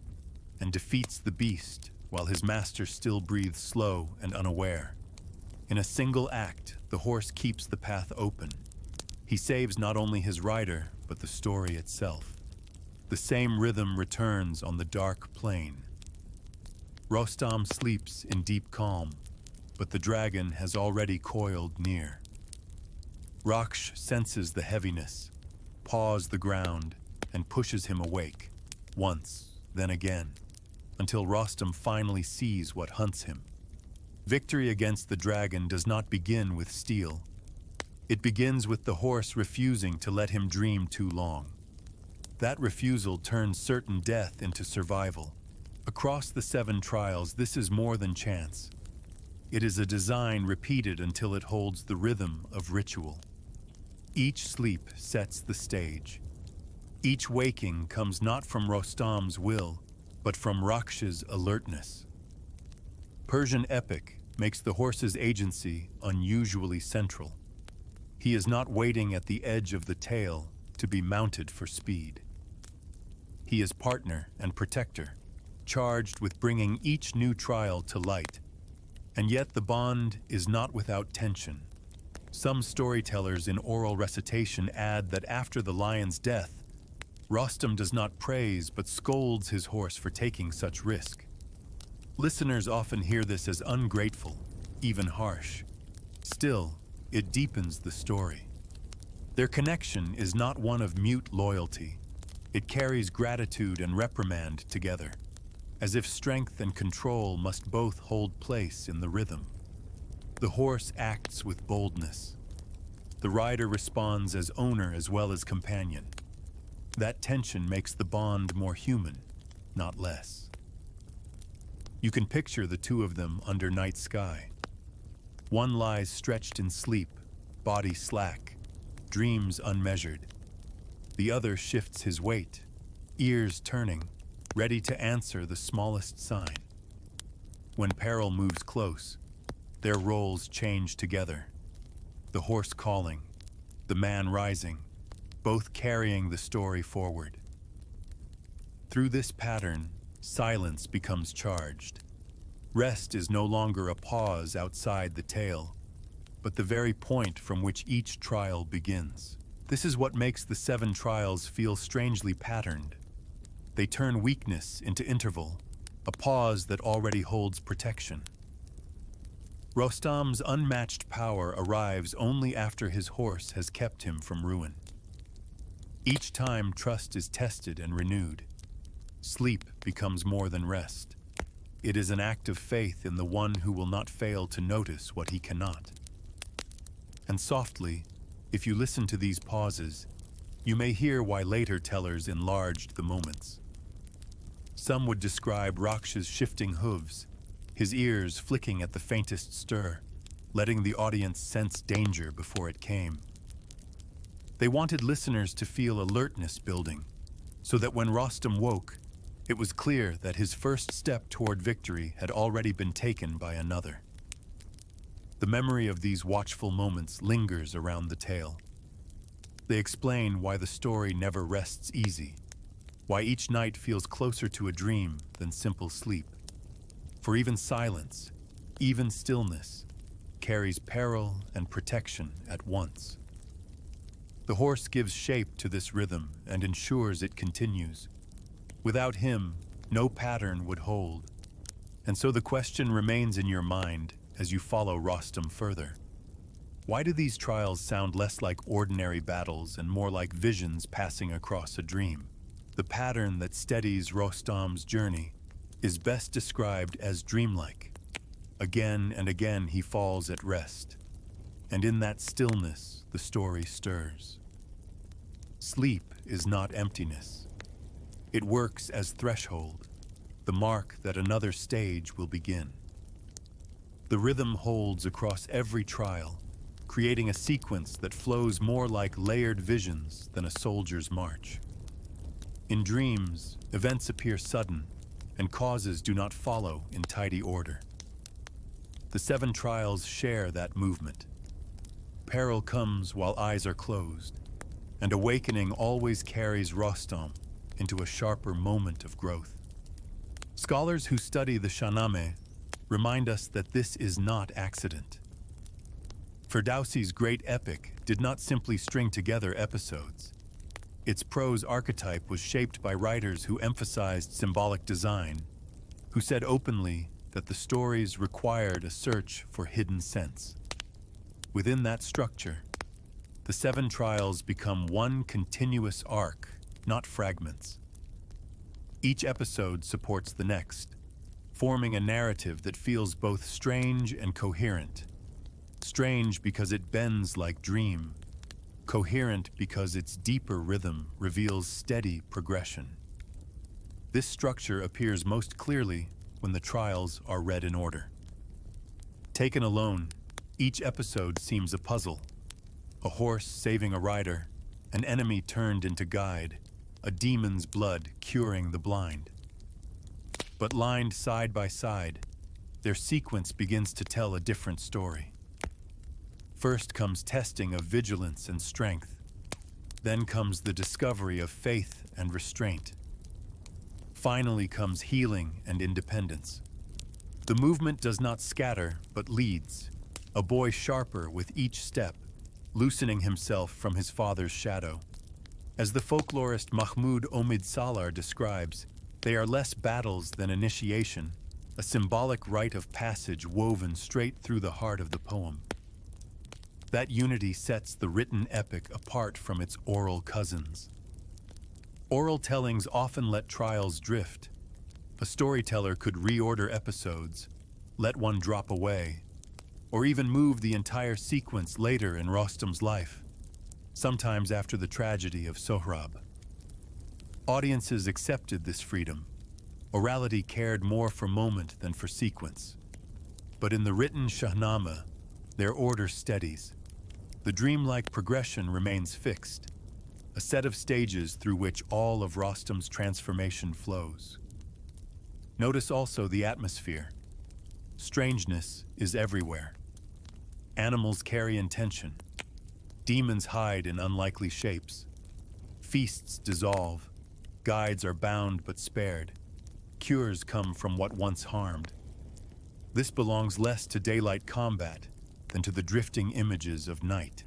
and defeats the beast while his master still breathes slow and unaware. In a single act, the horse keeps the path open. He saves not only his rider, but the story itself. The same rhythm returns on the dark plain. Rostam sleeps in deep calm, but the dragon has already coiled near. Rakhsh senses the heaviness, paws the ground, and pushes him awake, once, then again, until Rostam finally sees what hunts him. Victory against the dragon does not begin with steel. It begins with the horse refusing to let him dream too long. That refusal turns certain death into survival. Across the Seven Trials, this is more than chance. It is a design repeated until it holds the rhythm of ritual. Each sleep sets the stage. Each waking comes not from Rostam's will, but from Rakhsh's alertness. Persian epic makes the horse's agency unusually central. He is not waiting at the edge of the tale to be mounted for speed. He is partner and protector, charged with bringing each new trial to light. And yet the bond is not without tension. Some storytellers in oral recitation add that after the lion's death, Rostam does not praise but scolds his horse for taking such risk. Listeners often hear this as ungrateful, even harsh. Still, it deepens the story. Their connection is not one of mute loyalty. It carries gratitude and reprimand together, as if strength and control must both hold place in the rhythm. The horse acts with boldness. The rider responds as owner as well as companion. That tension makes the bond more human, not less. You can picture the two of them under night sky. One lies stretched in sleep, body slack, dreams unmeasured. The other shifts his weight, ears turning, ready to answer the smallest sign. When peril moves close, their roles change together. The horse calling, the man rising, both carrying the story forward. Through this pattern, silence becomes charged. Rest is no longer a pause outside the tale, but the very point from which each trial begins. This is what makes the Seven Trials feel strangely patterned. They turn weakness into interval, a pause that already holds protection. Rostam's unmatched power arrives only after his horse has kept him from ruin. Each time trust is tested and renewed. Sleep becomes more than rest. It is an act of faith in the one who will not fail to notice what he cannot. And softly, if you listen to these pauses, you may hear why later tellers enlarged the moments. Some would describe Rakhsh's shifting hooves, his ears flicking at the faintest stir, letting the audience sense danger before it came. They wanted listeners to feel alertness building, so that when Rostam woke, it was clear that his first step toward victory had already been taken by another. The memory of these watchful moments lingers around the tale. They explain why the story never rests easy, why each night feels closer to a dream than simple sleep. For even silence, even stillness, carries peril and protection at once. The horse gives shape to this rhythm and ensures it continues. Without him, no pattern would hold. And so the question remains in your mind as you follow Rostam further. Why do these trials sound less like ordinary battles and more like visions passing across a dream? The pattern that steadies Rostam's journey is best described as dreamlike. Again and again he falls at rest, and in that stillness the story stirs. Sleep is not emptiness. It works as threshold, the mark that another stage will begin. The rhythm holds across every trial, creating a sequence that flows more like layered visions than a soldier's march. In dreams, events appear sudden, and causes do not follow in tidy order. The Seven Trials share that movement. peril comes while eyes are closed, and awakening always carries Rostam into a sharper moment of growth. Scholars who study the Shahnameh remind us that this is not accident. Ferdowsi's great epic did not simply string together episodes. Its prose archetype was shaped by writers who emphasized symbolic design, who said openly that the stories required a search for hidden sense. Within that structure, the Seven Trials become one continuous arc, not fragments. Each episode supports the next, forming a narrative that feels both strange and coherent. Strange because it bends like dream, coherent because its deeper rhythm reveals steady progression. This structure appears most clearly when the trials are read in order. Taken alone, each episode seems a puzzle. A horse saving a rider, an enemy turned into guide, a demon's blood curing the blind. But lined side by side, their sequence begins to tell a different story. First comes testing of vigilance and strength. Then comes the discovery of faith and restraint. Finally comes healing and independence. The movement does not scatter, but leads, a boy sharper with each step, loosening himself from his father's shadow. As the folklorist Mahmoud Omid Salar describes, they are less battles than initiation, a symbolic rite of passage woven straight through the heart of the poem. That unity sets the written epic apart from its oral cousins. Oral tellings often let trials drift. A storyteller could reorder episodes, let one drop away, or even move the entire sequence later in Rostam's life, sometimes after the tragedy of Sohrab. Audiences accepted this freedom. Orality cared more for moment than for sequence. But in the written Shahnameh, their order steadies. The dreamlike progression remains fixed, a set of stages through which all of Rostam's transformation flows. Notice also the atmosphere. Strangeness is everywhere. Animals carry intention. Demons hide in unlikely shapes. Feasts dissolve. Guides are bound but spared. Cures come from what once harmed. This belongs less to daylight combat than to the drifting images of night.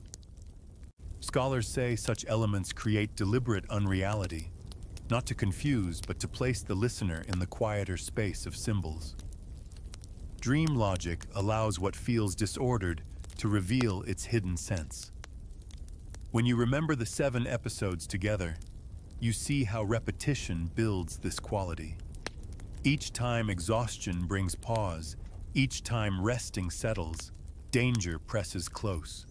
Scholars say such elements create deliberate unreality, not to confuse but to place the listener in the quieter space of symbols. Dream logic allows what feels disordered to reveal its hidden sense. When you remember the 7 episodes together, you see how repetition builds this quality. Each time exhaustion brings pause, each time resting settles, danger presses close.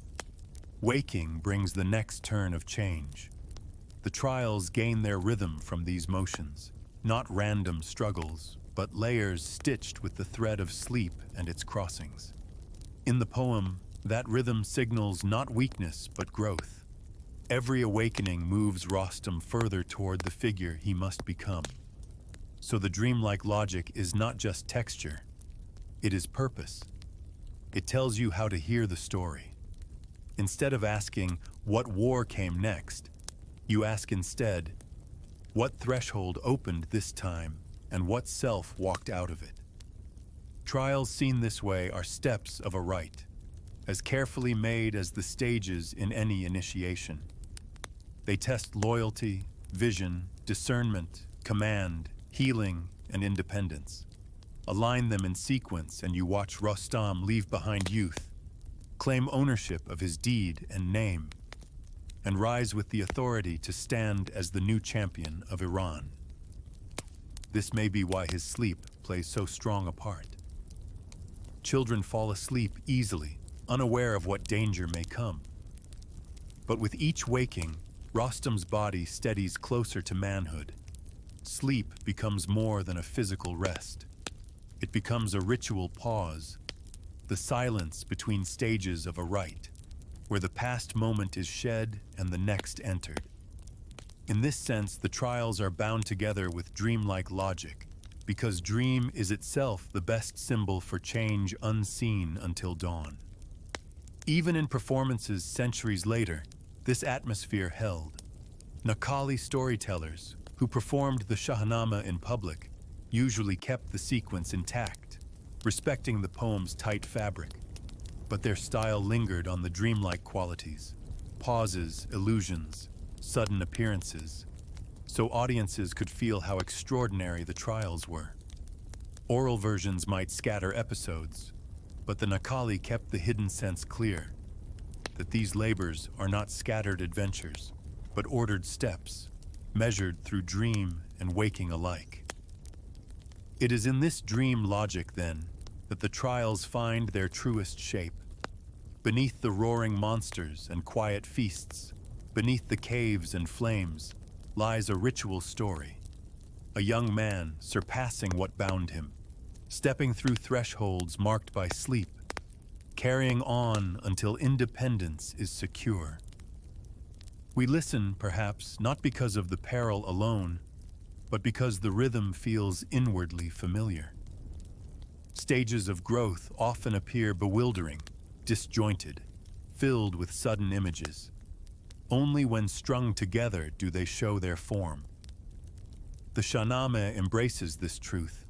Waking brings the next turn of change. The trials gain their rhythm from these motions, not random struggles, but layers stitched with the thread of sleep and its crossings. In the poem, that rhythm signals not weakness but growth. Every awakening moves Rostam further toward the figure he must become. So the dreamlike logic is not just texture, it is purpose. It tells you how to hear the story. Instead of asking, what war came next, you ask instead, what threshold opened this time and what self walked out of it? Trials seen this way are steps of a rite, as carefully made as the stages in any initiation. They test loyalty, vision, discernment, command, healing, and independence. Align them in sequence and you watch Rostam leave behind youth, claim ownership of his deed and name, and rise with the authority to stand as the new champion of Iran. This may be why his sleep plays so strong a part. Children fall asleep easily, unaware of what danger may come. But with each waking, Rostam's body steadies closer to manhood. Sleep becomes more than a physical rest. It becomes a ritual pause, the silence between stages of a rite, where the past moment is shed and the next entered. In this sense, the trials are bound together with dreamlike logic, because dream is itself the best symbol for change unseen until dawn. Even in performances centuries later, this atmosphere held. Nakali storytellers, who performed the Shahnameh in public, usually kept the sequence intact, respecting the poem's tight fabric. But their style lingered on the dreamlike qualities, pauses, illusions, sudden appearances, so audiences could feel how extraordinary the trials were. Oral versions might scatter episodes, but the Nakali kept the hidden sense clear, that these labors are not scattered adventures, but ordered steps, measured through dream and waking alike. It is in this dream logic, then, that the trials find their truest shape. Beneath the roaring monsters and quiet feasts, beneath the caves and flames, lies a ritual story. A young man surpassing what bound him, stepping through thresholds marked by sleep, carrying on until independence is secure. We listen, perhaps, not because of the peril alone, but because the rhythm feels inwardly familiar. Stages of growth often appear bewildering, disjointed, filled with sudden images. Only when strung together do they show their form. The Shahnameh embraces this truth,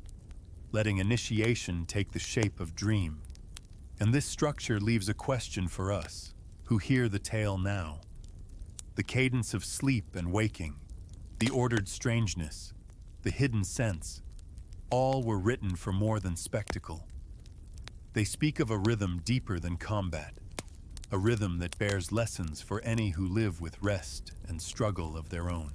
letting initiation take the shape of dream. And this structure leaves a question for us, who hear the tale now. The cadence of sleep and waking, the ordered strangeness, the hidden sense, all were written for more than spectacle. They speak of a rhythm deeper than combat, a rhythm that bears lessons for any who live with rest and struggle of their own.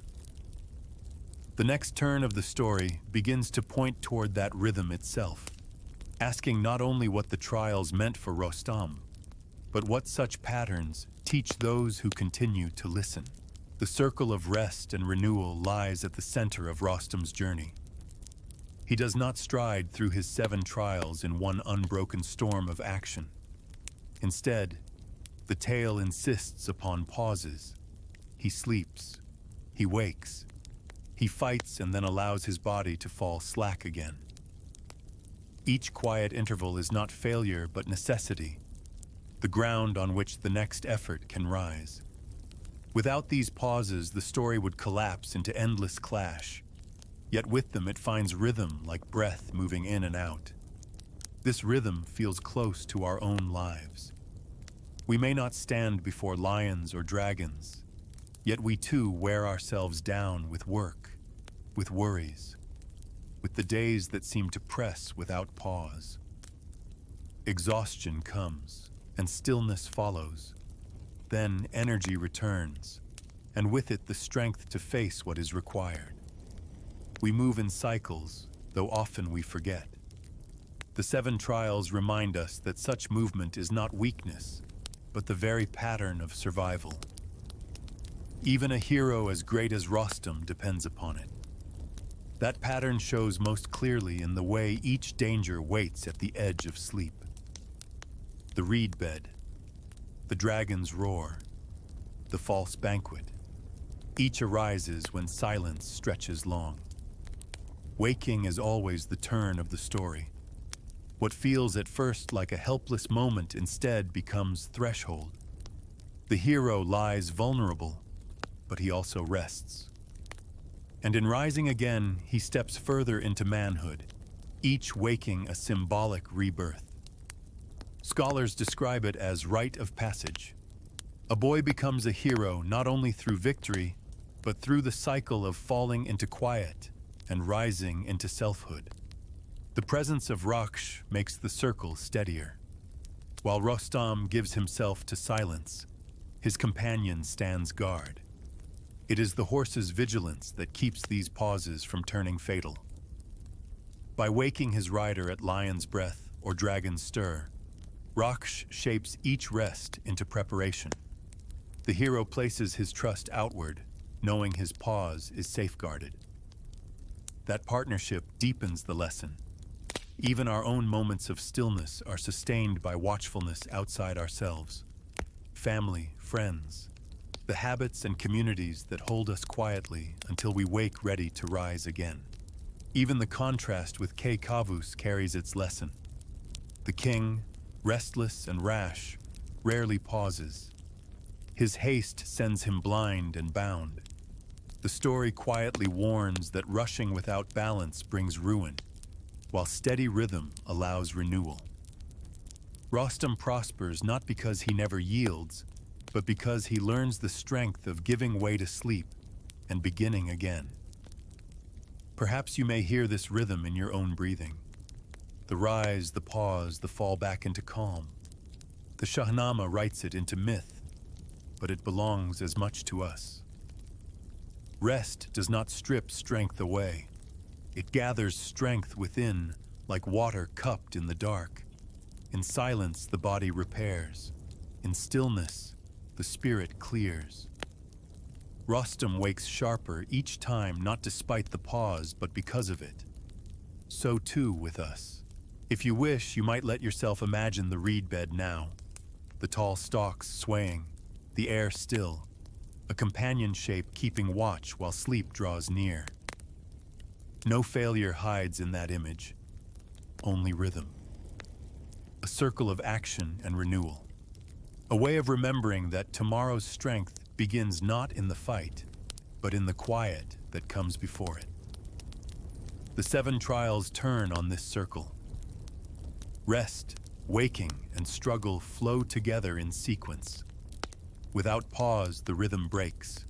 The next turn of the story begins to point toward that rhythm itself, asking not only what the trials meant for Rostam, but what such patterns teach those who continue to listen. The circle of rest and renewal lies at the center of Rostam's journey. He does not stride through his 7 trials in one unbroken storm of action. Instead, the tale insists upon pauses. He sleeps, he wakes, he fights and then allows his body to fall slack again. Each quiet interval is not failure but necessity, the ground on which the next effort can rise. Without these pauses, the story would collapse into endless clash, yet with them it finds rhythm like breath moving in and out. This rhythm feels close to our own lives. We may not stand before lions or dragons, yet we too wear ourselves down with work, with worries, with the days that seem to press without pause. Exhaustion comes, and stillness follows. Then energy returns, and with it the strength to face what is required. We move in cycles, though often we forget. The 7 trials remind us that such movement is not weakness, but the very pattern of survival. Even a hero as great as Rostam depends upon it. That pattern shows most clearly in the way each danger waits at the edge of sleep. The reed bed, the dragon's roar, the false banquet. Each arises when silence stretches long. Waking is always the turn of the story. What feels at first like a helpless moment instead becomes threshold. The hero lies vulnerable, but he also rests. And in rising again, he steps further into manhood, each waking a symbolic rebirth. Scholars describe it as rite of passage. A boy becomes a hero not only through victory, but through the cycle of falling into quiet and rising into selfhood. The presence of Rakhsh makes the circle steadier. While Rostam gives himself to silence, his companion stands guard. It is the horse's vigilance that keeps these pauses from turning fatal. By waking his rider at lion's breath or dragon's stir, Rakhsh shapes each rest into preparation. The hero places his trust outward, knowing his pause is safeguarded. That partnership deepens the lesson. Even our own moments of stillness are sustained by watchfulness outside ourselves. Family, friends, the habits and communities that hold us quietly until we wake ready to rise again. Even the contrast with Kavus carries its lesson. The king, restless and rash, rarely pauses. His haste sends him blind and bound. The story quietly warns that rushing without balance brings ruin, while steady rhythm allows renewal. Rostam prospers not because he never yields, but because he learns the strength of giving way to sleep and beginning again. Perhaps you may hear this rhythm in your own breathing. The rise, the pause, the fall back into calm. The Shahnameh writes it into myth, but it belongs as much to us. Rest does not strip strength away. It gathers strength within, like water cupped in the dark. In silence, the body repairs. In stillness, the spirit clears. Rostam wakes sharper each time, not despite the pause, but because of it. So too with us. If you wish, you might let yourself imagine the reed bed now. The tall stalks swaying, the air still, a companion shape keeping watch while sleep draws near. No failure hides in that image, only rhythm. A circle of action and renewal. A way of remembering that tomorrow's strength begins not in the fight, but in the quiet that comes before it. The 7 trials turn on this circle. Rest, waking, and struggle flow together in sequence. Without pause, the rhythm breaks.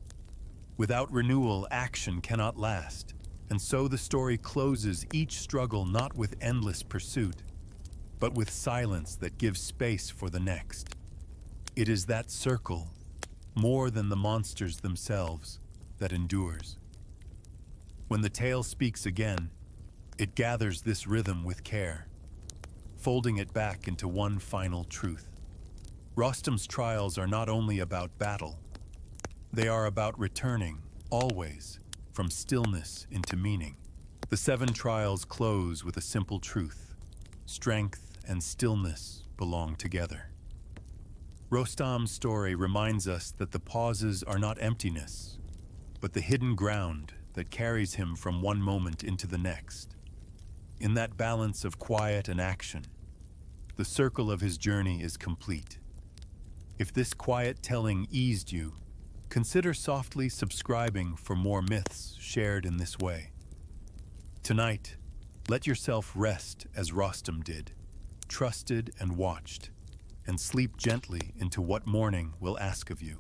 Without renewal, action cannot last. And so the story closes each struggle not with endless pursuit, but with silence that gives space for the next. It is that circle, more than the monsters themselves, that endures. When the tale speaks again, it gathers this rhythm with care, folding it back into one final truth. Rostam's trials are not only about battle, they are about returning, always, from stillness into meaning. The 7 trials close with a simple truth. Strength and stillness belong together. Rostam's story reminds us that the pauses are not emptiness, but the hidden ground that carries him from one moment into the next. In that balance of quiet and action, the circle of his journey is complete. If this quiet telling eased you, consider softly subscribing for more myths shared in this way. Tonight, let yourself rest as Rostam did, trusted and watched, and sleep gently into what morning will ask of you.